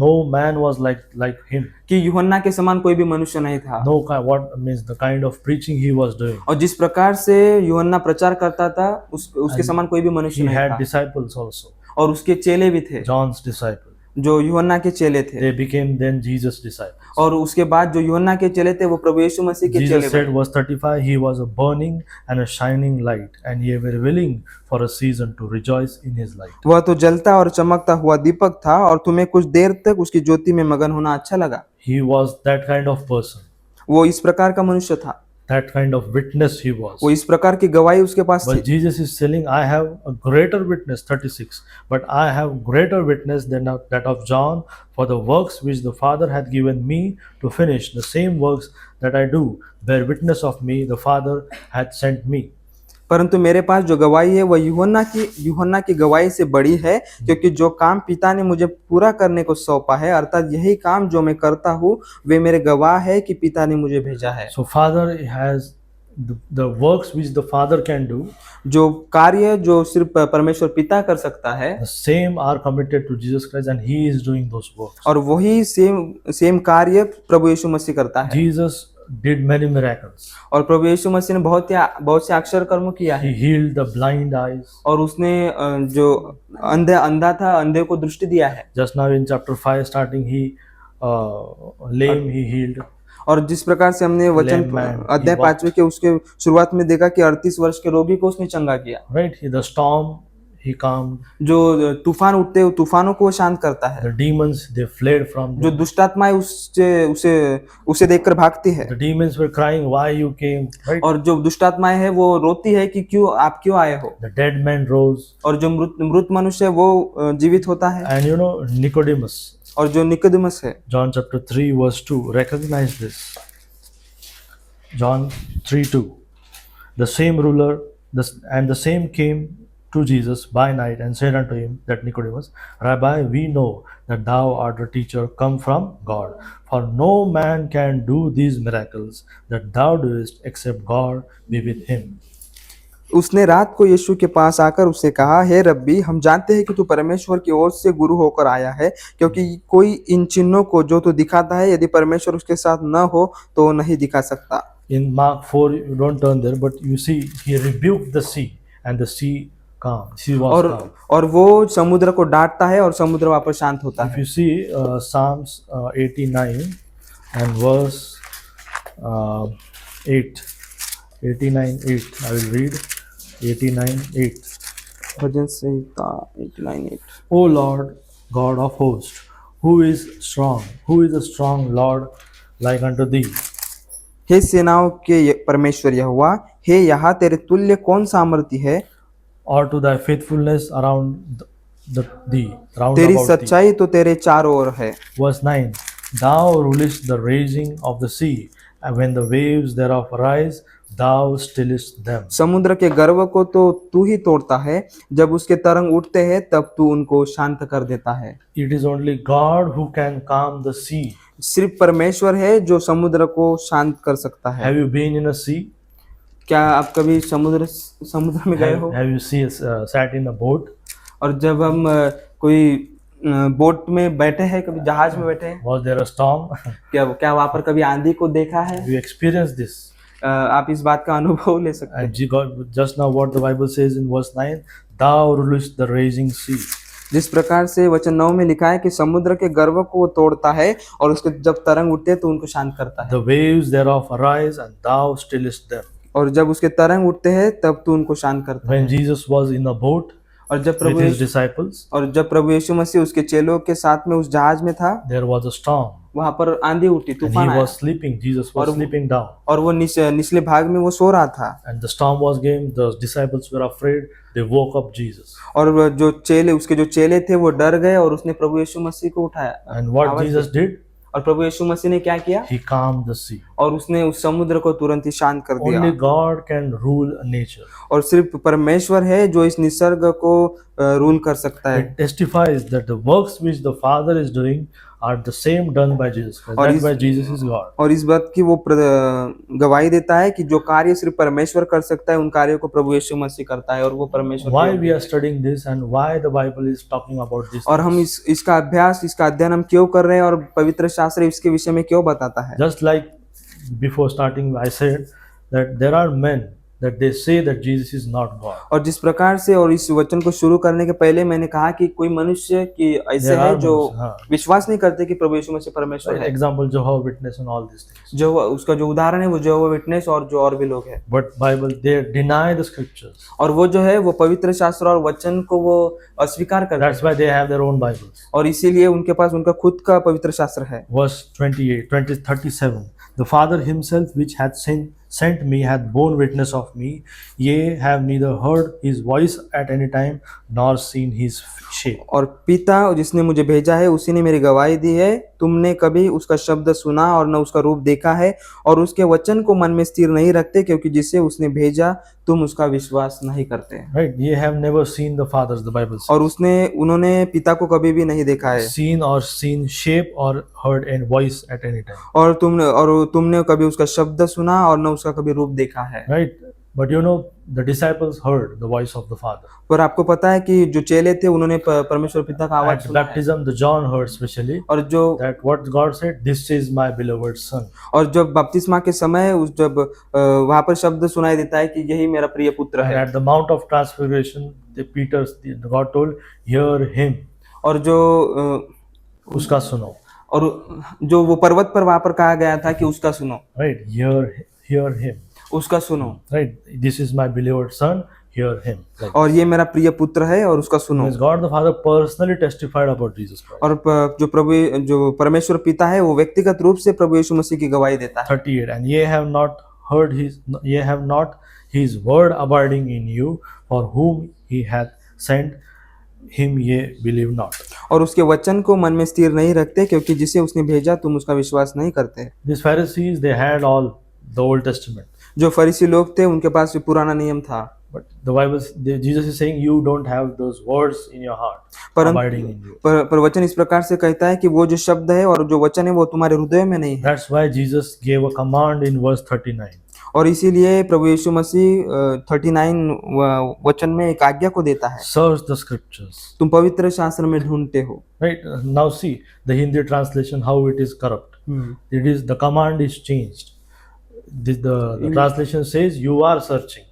no man was like him. कि यूहन्ना के समान कोई भी मनुष्य नहीं था। No, what means the kind of preaching he was doing. और जिस प्रकार से यूहन्ना प्रचार करता था उसके समान कोई भी मनुष्य He नहीं had था। disciples also. और उसके चेले भी थे, John's disciples. जो यूहन्ना के चेले थे। They became then Jesus' disciples. और उसके बाद जो यूहन्ना के चेले थे वो प्रभु यीशु मसीह के चेले Jesus said, बने। verse 35, he was a burning and a shining light, and ye were willing for a season to rejoice in his light. वह तो जलता और चमकता हुआ दीपक था और तुम्हें कुछ देर तक उसकी ज्योति में मगन होना अच्छा लगा। He was that kind of person. वो इस प्रकार का मनुष्य था, That kind of witness he was. वो इस प्रकार की गवाही उसके पास But थी। Jesus is telling, I have a greater witness, 36, but I have greater witness than that of John, for the works which the Father hath given me to finish, the same works that I do, bear witness of me, the Father hath sent me. परंतु मेरे पास जो गवाही है वह यूहन्ना की गवाही से बड़ी है, क्योंकि जो काम पिता ने मुझे पूरा करने को सौंपा है, अर्थात यही काम जो मैं करता हूँ वे मेरे गवाह है कि पिता ने मुझे भेजा है। So Father has the works which the Father can do, जो कार्य जो सिर्फ परमेश्वर पिता कर सकता है, the same are committed to Jesus Christ, and he is doing those works. और वही सेम कार्य प्रभु यीशु मसीह करता है। Jesus did many miracles. और प्रभु यीशु मसीह ने बहुत से अक्षर कर्म किया है। He healed the blind eyes. और उसने जो अंधा था अंधे को दृष्टि दिया है। Just now in chapter 5 starting, lame he healed. और जिस प्रकार से हमने वचन Lame man, अध्याय he walked. 5 के उसके शुरुआत में देखा कि 38 वर्ष के रोगी को उसने चंगा किया। Right? The storm he calmed. जो तूफान उठते हैं तूफानों को वो शांत करता है। The demons they fled from जो them. दुष्टात्माएं उसे देखकर भागती है। The demons were crying, why you came? Right? और जो दुष्टात्माएं है वो रोती है कि आप क्यों आए हो। The dead man rose. और जो मृत मनुष्य है वो जीवित होता है। And you know, Nicodemus, और जो निकोदेमस है, John chapter 3 verse 2, recognize this. John 3:2. The same ruler and the same came to Jesus by night and said unto him, that Nicodemus, Rabbi, we know that thou art a teacher come from God, for no man can do these miracles that thou doest except God be with him. उसने रात को यीशु के पास आकर उससे कहा, हे रब्बी, हम जानते हैं कि तू परमेश्वर की ओर से गुरु होकर आया है, क्योंकि कोई इन चिन्हों को जो तू दिखाता है यदि परमेश्वर उसके साथ न हो तो वो नहीं दिखा सकता। In Mark 4, you don't turn there, but you see he rebuked the sea and the sea calm. Sea was calm. और वो समुद्र को डांटता है और समुद्र वापस शांत होता If है। you see Psalms 89 and verse 8, 89:8, I will read 89:8. Bhajan Samhita 89:8। O Lord God of hosts, who is a strong Lord like unto thee? हे सेनाओं के परमेश्वर यहोवा, हे यहाँ तेरे तुल्य कौन सामर्थी है? Or to thy faithfulness around thee, round तेरी about thee. सच्चाई तो तेरे चारों ओर है। Verse 9, Thou rulest the raging of the sea, and when the waves thereof arise, thou stillest them. समुद्र के गर्व को तो तू ही तोड़ता है, जब उसके तरंग उठते हैं तब तू उनको शांत कर देता है। It is only God who can calm the sea. सिर्फ परमेश्वर है जो समुद्र को शांत कर सकता है। Have you been in a sea? क्या आप कभी समुद्र में गए हो? Have you sat in a boat? और जब हम कोई बोट में बैठे हैं, कभी जहाज में बैठे हैं, Was there a storm? क्या वहां पर कभी आंधी को देखा है? Have you experienced this? आप इस बात का अनुभव ले सकते हैं। And just now what the Bible says in verse 9, thou rulest the raging sea. जिस प्रकार से वचन 9 में लिखा है कि समुद्र के गर्व को वो तोड़ता है और उसके जब तरंग उठते हैं तो उनको शांत करता है। The waves thereof arise and thou stillest them. और जब उसके तरंग उठते हैं तब तू उनको शांत करता है। When Jesus was in a boat और जब प्रभु यीशु मसीह उसके चेलों के साथ में उस जहाज में था, there was a storm. वहां पर आंधी उठी, And तूफान he आया was sleeping. Jesus was sleeping down. और वो निचले भाग में वो सो रहा था। And the storm was came. The disciples were afraid. They woke up Jesus. और उसके जो चेले थे वो डर गए और उसने प्रभु यीशु मसीह को उठाया। And what Jesus did? और प्रभु यीशु मसीह ने क्या किया? He calmed the sea. और उसने उस समुद्र को तुरंत ही शांत कर दिया। Only God can rule nature. और सिर्फ परमेश्वर है जो इस निसर्ग को रूल कर सकता है। It testifies that the works which the Father is doing are the same done by Jesus Christ. That's why Jesus is God. और इस बात की वो गवाही देता है कि जो कार्य सिर्फ परमेश्वर कर सकता है उन कार्यों को प्रभु यीशु मसीह करता है और वो परमेश्वर। Why we are studying this and why the Bible is talking about this? और हम इसका अध्ययन हम क्यों कर रहे हैं और पवित्र शास्त्र इसके विषय में क्यों बताता है? Just like before starting, I said that there are men that they say that Jesus is not God. और जिस प्रकार से और इस वचन को शुरू करने के पहले मैंने कहा कि कोई मनुष्य की ऐसे है जो विश्वास नहीं करते कि प्रभु यीशु मसीह परमेश्वर है। Example, Jehovah Witness and all these things. जो उसका जो उदाहरण है वो जेहोवा विटनेस और जो और भी लोग हैं। But Bible they deny the scriptures. और वो जो है वो पवित्र शास्त्र और वचन को वो अस्वीकार करते हैं। That's why they have their own Bibles. और इसीलिए उनके पास उनका खुद का पवित्र शास्त्र है। Verse 37. The Father himself which hath sent me hath borne witness of me. Ye have neither heard his voice at any time nor seen his shape. और पिता जिसने मुझे भेजा है उसी ने मेरी गवाही दी है, तुमने कभी उसका शब्द सुना और न उसका रूप देखा है और उसके वचन को मन में स्थिर नहीं रखते क्योंकि जिसे उसने भेजा तुम उसका विश्वास नहीं करते। Right? Ye have never seen the Father, the Bible says. और उन्होंने पिता को कभी भी नहीं देखा है। Seen shape or heard a voice at any time. और तुमने कभी उसका शब्द सुना और न उसका कभी रूप देखा है। Right? But you know the disciples heard the voice of the Father. पर आपको पता है कि जो चेले थे उन्होंने परमेश्वर पिता का आवाज At सुना है। baptism, the John heard especially और जो that what God said, this is my beloved son. और जब बपतिस्मा के समय जब वहां पर शब्द सुनाई देता है कि यही मेरा प्रिय पुत्र And है। at the Mount of Transfiguration, God told, hear him. और जो उसका सुनो. और जो वो पर्वत पर वहां पर कहा गया था कि उसका सुनो। Right? Hear him. उसका सुनो। Right? This is my beloved son. Hear him. Like और ये मेरा प्रिय पुत्र है और उसका सुनो। this. God the Father personally testified about Jesus Christ. और जो परमेश्वर पिता है वो व्यक्तिगत रूप से प्रभु यीशु मसीह की गवाही देता है। 38. And ye have not his word abiding in you, for whom he hath sent him ye believe not. और उसके वचन को मन में स्थिर नहीं रखते क्योंकि जिसे उसने भेजा तुम उसका विश्वास नहीं करते। These Pharisees, they had all the Old Testament. जो फरीसी लोग थे उनके पास भी पुराना नियम था। But the Bible, Jesus is saying, you don't have those words in your heart abiding in you. पर वचन इस प्रकार से कहता है कि वो जो शब्द है और जो वचन है वो तुम्हारे हृदय में नहीं है। That's why Jesus gave a command in verse 39. और इसीलिए प्रभु यीशु मसीह 39 वचन में एक आज्ञा को देता है। Search the scriptures. तुम पवित्र शास्त्र में ढूंढते हो। Right? Now see the Hindi translation, how it is corrupt. It is, the command is changed. The translation says you are searching.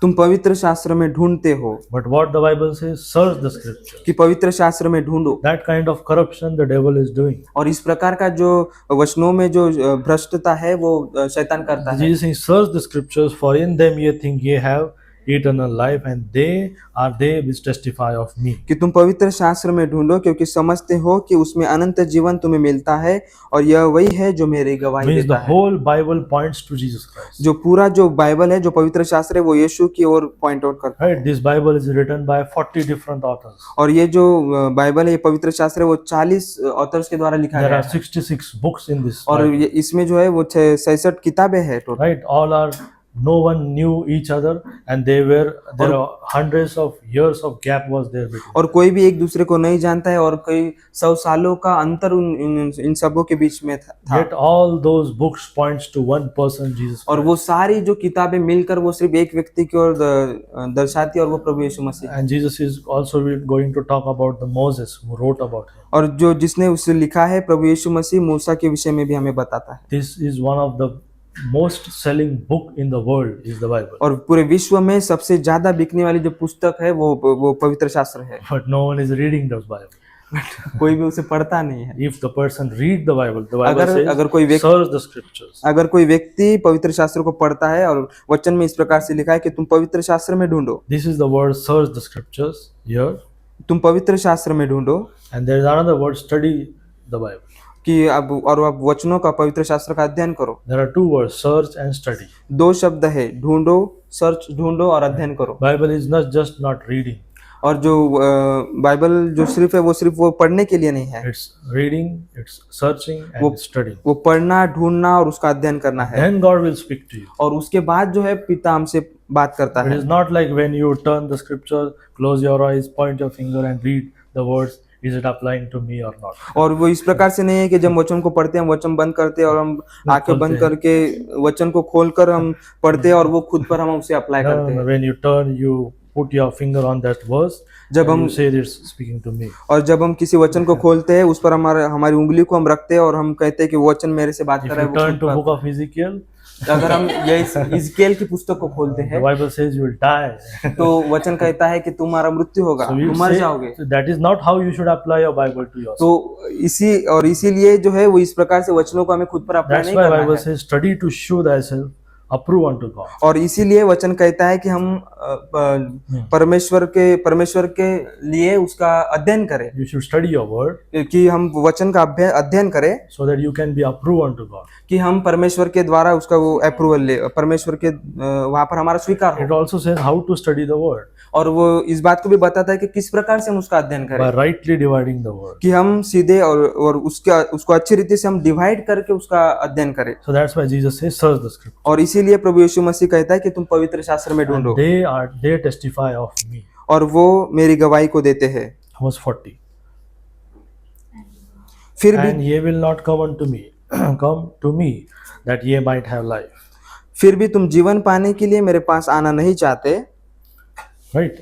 तुम पवित्र शास्त्र में ढूंढते हो। But what the Bible says, search the scriptures. कि पवित्र शास्त्र में ढूंढो। That kind of corruption the devil is doing. और इस प्रकार का जो वचनों में जो भ्रष्टता है वो शैतान करता है। Jesus saying, search the scriptures, for in them ye think ye have eternal life, and they which testify of me. कि तुम पवित्र शास्त्र में ढूंढो क्योंकि समझते हो कि उसमें अनंत जीवन तुम्हें मिलता है और यह वही है जो मेरी गवाही Means देता the है। whole Bible points to Jesus Christ. जो पूरा जो बाइबल है जो पवित्र शास्त्र है वो यीशु की ओर पॉइंट आउट करता है। Right? This Bible is written by 40 different authors. और ये जो बाइबल है ये पवित्र शास्त्र है वो 40 ऑथर्स के द्वारा लिखा There गया are है। 66 books in this और Bible. इसमें जो है वो 66 किताबें हैं total. Right? All are no one knew each other, and there are hundreds of years of gap was there between. और कोई भी एक दूसरे को नहीं जानता है और कई 100 सालों का अंतर इन सबों के बीच में था। Yet all those books points to one person, Jesus और Christ. वो सारी जो किताबें मिलकर वो सिर्फ एक व्यक्ति की ओर दर्शाती है और वो प्रभु यीशु मसीह। And Jesus is also going to talk about the Moses who wrote about him. और जो जिसने उसे लिखा है प्रभु यीशु मसीह मूसा के विषय में भी हमें बताता है। This is one of the most selling book in the world is the Bible. और पूरे विश्व में सबसे ज्यादा बिकने वाली जो पुस्तक है वो पवित्र शास्त्र है। But no one is reading the Bible. कोई भी उसे पढ़ता नहीं है। If the person read the Bible अगर कोई says, search the scriptures. अगर कोई व्यक्ति पवित्र शास्त्र को पढ़ता है और वचन में इस प्रकार से लिखा है कि तुम पवित्र शास्त्र में ढूंढो। This is the word search the scriptures here. तुम पवित्र शास्त्र में ढूंढो। And there is another word study the Bible. कि अब वचनों का पवित्र शास्त्र का अध्ययन करो। There are two words, search and study. दो शब्द है, ढूंढो, सर्च ढूंढो और अध्ययन करो। Bible is not just not reading. और जो बाइबल जो सिर्फ है वो सिर्फ वो पढ़ने के लिए नहीं है। It's reading, it's searching and studying. वो पढ़ना, ढूंढना और उसका अध्ययन करना है। Then God will speak to you. और उसके बाद जो है पिता हमसे बात करता It है। is not like when you turn the scripture, close your eyes, point your finger and read the words. Is it applying to me or not? और वो इस प्रकार से नहीं है कि जब वचन को पढ़ते हैं वचन बंद करते हैं और हम आंखें बंद करके वचन को खोलकर हम पढ़ते हैं और वो खुद पर हम उसे अप्लाई करते हैं। When you turn, you put your finger on that verse. जब हम you say it's speaking to me. और जब हम किसी वचन को खोलते हैं उस पर हमारी उंगली को हम रखते हैं और हम कहते हैं कि वो वचन मेरे से बात कर If रहा you है। turn to book of Ezekiel, अगर हम ये हिजकिय्याल की पुस्तक को खोलते the हैं Bible says you will die. तो वचन कहता है कि तुम्हारा मृत्यु होगा, So you तुम मर say, जाओगे। so that is not how you should apply your Bible to yourself. तो इसीलिए जो है वो इस प्रकार से वचनों को हमें खुद पर अप्लाई That's नहीं why करना Bible है। says study to show thyself approve unto God. और इसीलिए वचन कहता है कि हम परमेश्वर के लिए उसका अध्ययन करें, You should study your word कि हम वचन का अध्ययन करें so that you can be approved unto God. कि हम परमेश्वर के द्वारा उसका वो अप्रूवल ले, परमेश्वर के वहां पर हमारा स्वीकार It हो। also says how to study the word और वो इस बात को भी बताता है कि किस प्रकार से हम उसका अध्ययन करें, by rightly dividing the word. कि हम सीधे और उसको अच्छी रीति से हम डिवाइड करके उसका अध्ययन करें। So that's why Jesus says search the scripture. और इसीलिए प्रभु यीशु मसीह कहता है कि तुम पवित्र शास्त्र में ढूंढो। They testify of me. और वो मेरी गवाही को देते हैं। Verse 40. फिर भी And ye will not come unto me, come to me, that ye might have life. फिर भी तुम जीवन पाने के लिए मेरे पास आना नहीं चाहते। Right?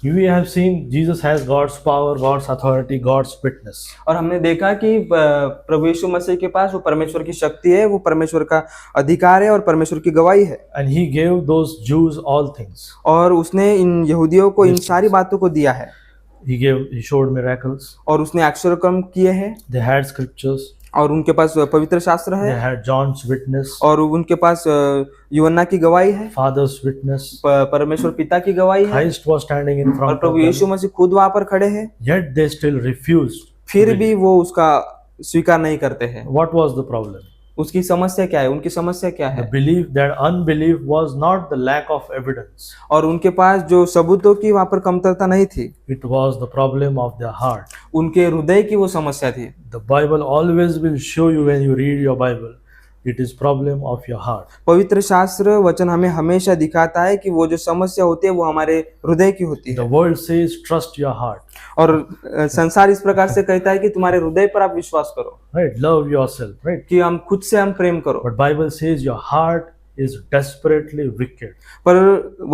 We have seen Jesus has God's power, God's authority, God's witness. और हमने देखा कि प्रभु यीशु मसीह के पास वो परमेश्वर की शक्ति है, वो परमेश्वर का अधिकार है और परमेश्वर की गवाही है। And he gave those Jews all things. और उसने इन यहूदियों को इन सारी बातों को दिया है। He showed miracles. और उसने अक्षरकर्म किए हैं। They had scriptures. और उनके पास पवित्र शास्त्र They है। had John's witness, और उनके पास यूहन्ना की गवाही है, Father's witness. परमेश्वर पिता की गवाही है। Christ was standing in और front of प्रभु them. यीशु मसीह खुद वहां पर खड़े हैं, Yet they still refused. फिर भी वो उसका स्वीकार नहीं करते हैं। What was the problem? उसकी समस्या क्या है? उनकी समस्या क्या The है? belief, that unbelief was not the lack of evidence. और उनके पास जो सबूतों की वहां पर कमतरता नहीं थी, It was the problem of their heart. उनके हृदय की वो समस्या थी। The Bible always will show you when you read your Bible. It is problem of your heart. पवित्र शास्त्र वचन हमें हमेशा दिखाता है कि वो जो समस्या होती है वो हमारे हृदय की होती The है। world says trust your heart. और संसार इस प्रकार से कहता है कि तुम्हारे हृदय पर आप विश्वास करो, Right? Love yourself. Right? कि हम खुद से हम प्रेम करो। But Bible says your heart is desperately wicked. पर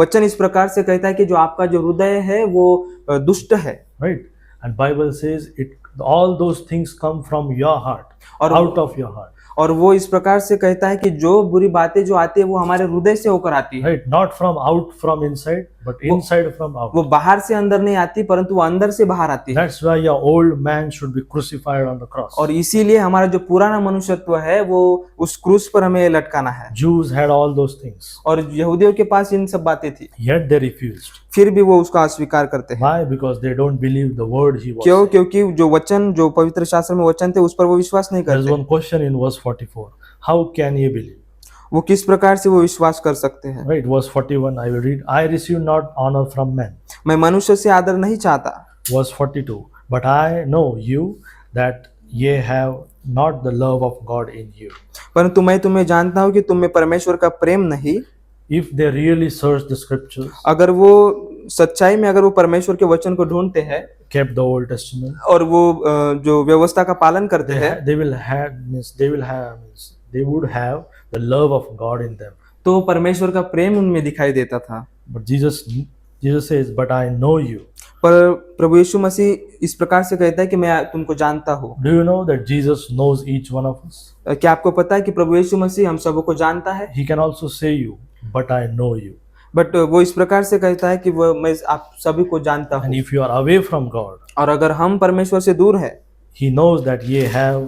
वचन इस प्रकार से कहता है कि जो आपका जो हृदय है वो दुष्ट है। Right? And Bible says all those things come from your heart, और out of your heart. और वो इस प्रकार से कहता है कि जो बुरी बातें जो आती है वो हमारे हृदय से होकर आती है। Right? Not from out from inside, but inside from out. वो बाहर से अंदर नहीं आती परंतु वो अंदर से बाहर आती है। That's why your old man should be crucified on the cross. और इसीलिए हमारा जो पुराना मनुष्यत्व है वो उस क्रूस पर हमें लटकाना है। Jews had all those things. और यहूदियों के पास इन सब बातें थी, Yet they refused. फिर भी वो उसका अस्वीकार करते हैं। Why? Because they don't believe the word he was क्यों? saying. क्योंकि जो वचन जो पवित्र शास्त्र में वचन थे उस पर वो विश्वास नहीं There is करते। one question in verse 44. How can ye believe? वो किस प्रकार से वो विश्वास कर सकते हैं? Right, verse 41, I will read. I receive not honor from men. मैं मनुष्य से आदर नहीं चाहता। Verse 42, but I know you that ye have not the love of God in you. परंतु मैं तुम्हें जानता हूँ कि तुम में परमेश्वर का प्रेम नहीं, if they really search the scriptures, अगर वो सच्चाई में अगर वो परमेश्वर के वचन को ढूंढते हैं kept the Old Testament, और वो जो व्यवस्था का पालन करते हैं, they would have the love of God in them. तो परमेश्वर का प्रेम उनमें दिखाई देता था। But Jesus says, "But I know you." पर प्रभु यीशु मसीह इस प्रकार से कहता है कि मैं तुमको जानता हूँ। Do you know that Jesus knows each one of us? क्या आपको पता है कि प्रभु यीशु मसीह हम सबको जानता है? He can also say you, "But I know you." But वो इस प्रकार से कहता है कि वो मैं आप सभी को जानता And हूँ। if you are away from God, और अगर हम परमेश्वर से दूर है He knows that ye have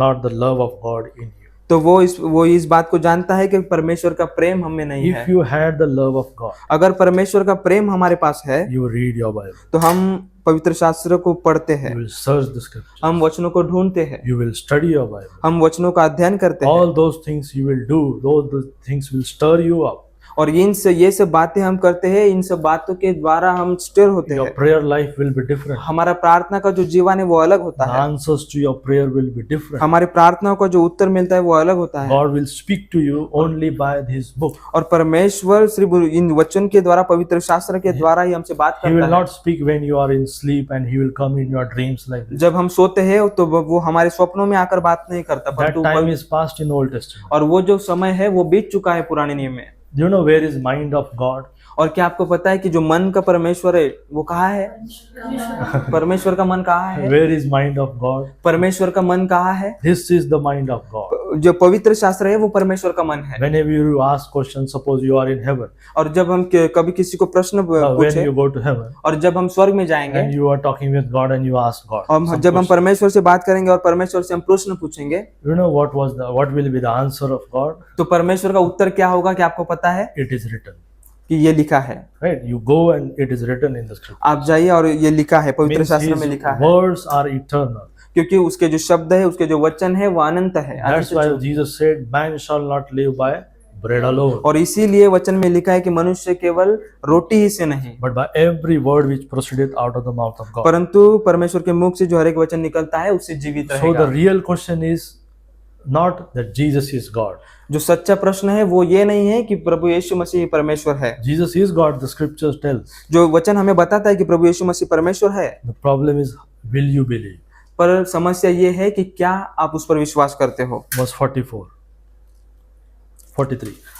not the love of God in you. तो वो इस बात को जानता है कि परमेश्वर का प्रेम हम में नहीं If है। you had the love of God, अगर परमेश्वर का प्रेम हमारे पास है you read your Bible, तो हम पवित्र शास्त्र को पढ़ते you हैं, will search the scripture, हम वचनों को ढूंढते हैं, you will study your Bible. हम वचनों का अध्ययन करते हैं, All those things you will do, those things will stir you up. और ये सब बातें हम करते हैं, इन सब बातों के द्वारा हम स्टिर होते Your हैं। prayer life will be different. हमारा प्रार्थना का जो जीवन है वो अलग होता The है, answers to your prayer will be different. हमारी प्रार्थनाओं का जो उत्तर मिलता है वो अलग होता है। God will speak to you only by His book. और परमेश्वर सिर्फ इन वचन के द्वारा, पवित्र शास्त्र के द्वारा ही हमसे बात He will करता है। not speak when you are in sleep, and He will come in your dreams like this. जब हम सोते हैं तो वो हमारे स्वप्नों में आकर बात नहीं करता, That परंतु time is past in Old Testament. और वो जो समय है वो बीत चुका है पुराने नियम में। Do you know where is mind of God? और क्या आपको पता है कि जो मन का परमेश्वर है वो कहाँ है? परमेश्वर का मन कहाँ है? Where is mind of God? परमेश्वर का मन कहाँ है? This is the mind of God. जो पवित्र शास्त्र है वो परमेश्वर का मन है। Whenever you ask questions, suppose you are in heaven, और जब हम कभी किसी को प्रश्न when पूछे you go to heaven और जब हम स्वर्ग में जाएंगे and you are talking with God and you ask God, और some जब हम question. परमेश्वर से बात करेंगे और परमेश्वर से हम प्रश्न पूछेंगे You know what will be the answer of God? तो परमेश्वर का उत्तर क्या होगा, क्या आपको पता है? It is written, कि ये लिखा है। right? You go and it is written in the scripture. आप जाइए और ये लिखा है, पवित्र Means शास्त्र में His लिखा है, words are eternal. क्योंकि उसके जो शब्द है, उसके जो वचन है वो अनंत है। That's why Jesus said, "Man shall not live by bread alone, और इसीलिए वचन में लिखा है कि मनुष्य केवल रोटी ही से नहीं but by every word which proceedeth out of the mouth of God." परंतु परमेश्वर के मुख से जो हर एक वचन निकलता है उससे जीवित So the रहेगा। real question is not that Jesus is God. जो सच्चा प्रश्न है वो ये नहीं है कि प्रभु यीशु मसीह परमेश्वर है। Jesus is God, the scriptures tells. जो वचन हमें बताता है कि प्रभु यीशु मसीह परमेश्वर है, The problem is, will you believe? पर समस्या ये है कि क्या आप उस पर विश्वास करते हो। Verse 43.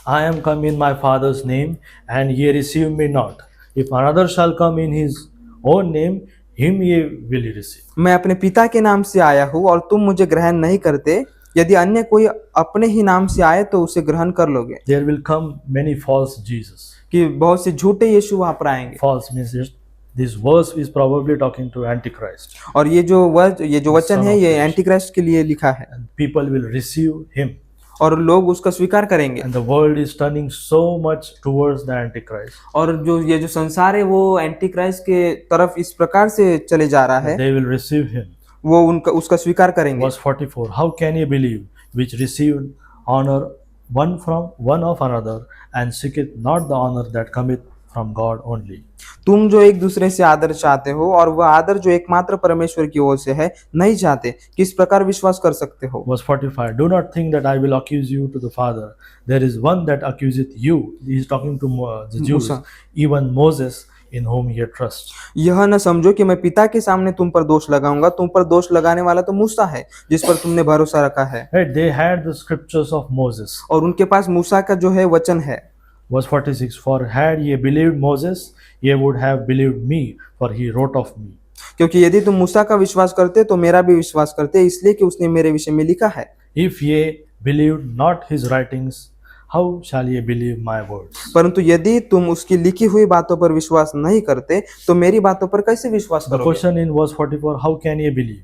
I am come in my Father's name, and ye receive me not. If another shall come in his own name, him ye will receive. मैं अपने पिता के नाम से आया हूँ और तुम मुझे ग्रहण नहीं करते, यदि अन्य कोई अपने ही नाम से आए तो उसे ग्रहण कर लोगे। There will come many false Jesus. कि बहुत से झूठे यीशु वहां पर आएंगे। False means this verse is probably talking to Antichrist. और ये जो वचन है ये एंटीक्राइस्ट के लिए लिखा है। And people will receive him. और लोग उसका स्वीकार करेंगे। And the world is turning so much towards the Antichrist. और जो संसार है वो एंटीक्राइस्ट के तरफ इस प्रकार से चले जा रहा है, They will receive him. वो उसका स्वीकार करेंगे। Verse 44. How can ye believe which received honor one of another, and seeketh not the honor that cometh from God only? तुम जो एक दूसरे से आदर चाहते हो और वह आदर जो एकमात्र परमेश्वर की ओर से है नहीं चाहते, किस प्रकार विश्वास कर सकते हो? Verse 45. Do not think that I will accuse you to the Father. There is one that accuseth you. He is talking to the Jews, Musa. even Moses, in whom ye trust. यह न समझो कि मैं पिता के सामने तुम पर दोष लगाऊंगा, तुम पर दोष लगाने वाला तो मूसा है जिस पर तुमने भरोसा रखा है। Right? They had the scriptures of Moses. और उनके पास मूसा का जो है वचन है। Verse 46. For had ye believed Moses, ye would have believed me, for he wrote of me. क्योंकि यदि तुम मूसा का विश्वास करते तो मेरा भी विश्वास करते, इसलिए कि उसने मेरे विषय में लिखा है। If ye believed not his writings, how shall ye believe my words? परंतु यदि तुम उसकी लिखी हुई बातों पर विश्वास नहीं करते तो मेरी बातों पर कैसे विश्वास The करोगे? question in verse 44, how can ye believe?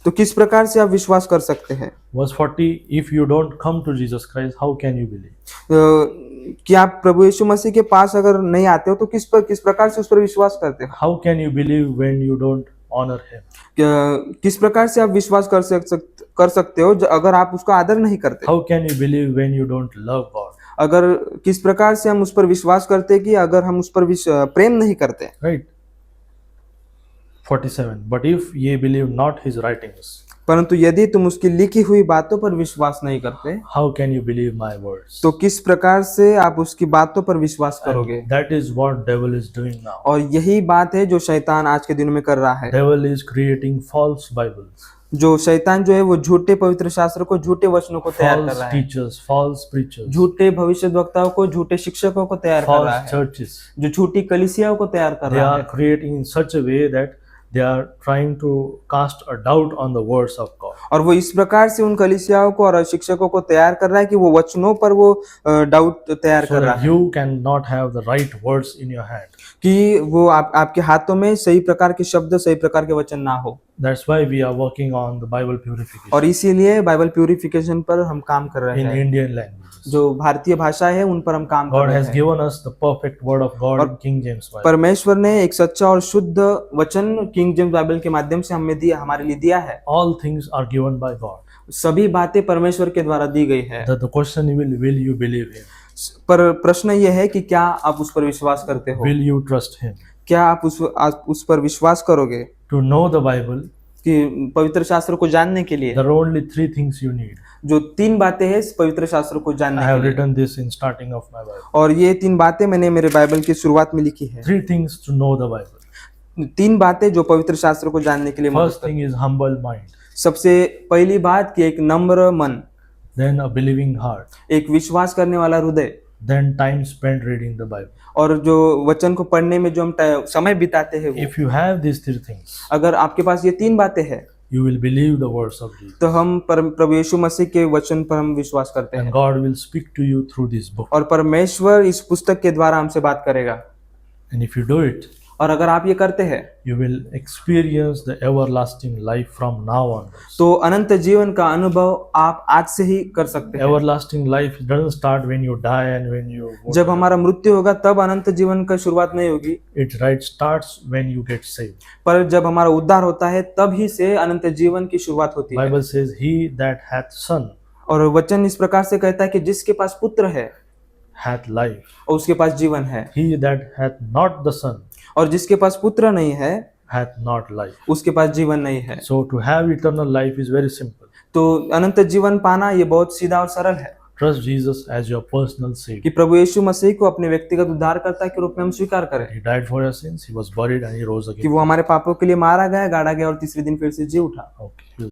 तो किस प्रकार से आप विश्वास कर सकते हैं? Verse 40, if you don't come to Jesus Christ, how can you believe? कि आप प्रभु यीशु मसीह के पास अगर नहीं आते हो तो किस प्रकार से उस पर विश्वास करते हो? How can you believe when you don't honor him? किस प्रकार से आप विश्वास कर सकते हो अगर आप उसका आदर नहीं करते? How can you believe when you don't love God? अगर किस प्रकार से हम उस पर विश्वास करते कि अगर हम उस पर प्रेम नहीं करते? Right? 47. But if ye believe not his writings, परंतु यदि तुम उसकी लिखी हुई बातों पर विश्वास नहीं करते how can you believe my words? तो किस प्रकार से आप उसकी बातों पर विश्वास करोगे? That is what devil is doing now. और यही बात है जो शैतान आज के दिनों में कर रहा है। Devil is creating false Bibles, जो शैतान जो है वो झूठे पवित्र शास्त्र को, झूठे वचनों को तैयार कर false रहा है, teachers, false preachers, झूठे भविष्यद्वक्ताओं को, झूठे शिक्षकों को तैयार कर रहा false है, churches. जो झूठी कलीसियाओं को तैयार कर They रहा are है। creating in such a way that they are trying to cast a doubt on the words of God. और वो इस प्रकार से उन कलीसियाओं को और शिक्षकों को तैयार कर रहा है कि वो वचनों पर वो डाउट तैयार So कर रहा that है you cannot have the right words in your hand. कि वो आपके हाथों में सही प्रकार के शब्द, सही प्रकार के वचन ना हो। That's why we are working on the Bible purification और इसीलिए बाइबल प्यूरिफिकेशन पर हम काम कर रहे in हैं। Indian languages. जो भारतीय भाषा है उन पर हम काम कर God रहे has हैं। given us the perfect word of God in King James Bible. परमेश्वर ने एक सच्चा और शुद्ध वचन किंग जेम्स बाइबल के माध्यम से हमें दिया, हमारे लिए दिया है। All things are given by God. सभी बातें परमेश्वर के द्वारा दी गई है। The question will you believe Him? पर प्रश्न ये है कि क्या आप उस पर विश्वास करते हो? Will you trust Him? क्या आप उस पर विश्वास करोगे? To know the Bible, कि पवित्र शास्त्र को जानने के लिए there are only 3 things you need. जो 3 बातें हैं इस पवित्र शास्त्र को जानने I के have लिए, written this in starting of my Bible. और ये 3 बातें मैंने मेरे बाइबल की शुरुआत में लिखी है। 3 things to know the Bible. 3 बातें जो पवित्र शास्त्र को जानने के लिए मदद First thing is humble mind, करती। सबसे पहली बात कि एक नम्र मन, then a believing heart, एक विश्वास करने वाला हृदय, then time spent reading the Bible. और जो वचन को पढ़ने में जो हम समय बिताते हैं वो। If you have these 3 things, अगर आपके पास ये 3 बातें हैं you will believe the words of Jesus. तो हम प्रभु यीशु मसीह के वचन पर हम विश्वास करते And हैं, God will speak to you through this book. और परमेश्वर इस पुस्तक के द्वारा हमसे बात करेगा। And if you do it, और अगर आप ये करते हैं you will experience the everlasting life from now on. तो अनंत जीवन का अनुभव आप आज से ही कर सकते हैं। Everlasting life doesn't start when you die and when you go जब to हमारा मृत्यु होगा तब अनंत जीवन का शुरुआत नहीं होगी, heaven. It right starts when you get saved. पर जब हमारा उद्धार होता है तब ही से अनंत जीवन की शुरुआत होती है। Bible says, "He that hath son और वचन इस प्रकार से कहता है कि जिसके पास पुत्र है hath life. और उसके पास जीवन है, He that hath not the son और जिसके पास पुत्र नहीं है hath not life." उसके पास जीवन नहीं है। So to have eternal life is very simple. तो अनंत जीवन पाना ये बहुत सीधा और सरल है Trust Jesus as your personal कि Savior. प्रभु यीशु मसीह को अपने व्यक्तिगत उद्धारकर्ता के रूप में हम स्वीकार करें He died for your sins. He was buried and he rose कि again. वो हमारे पापों के लिए मारा गया, गाड़ा गया और तीसरे दिन फिर से जी उठा। Okay.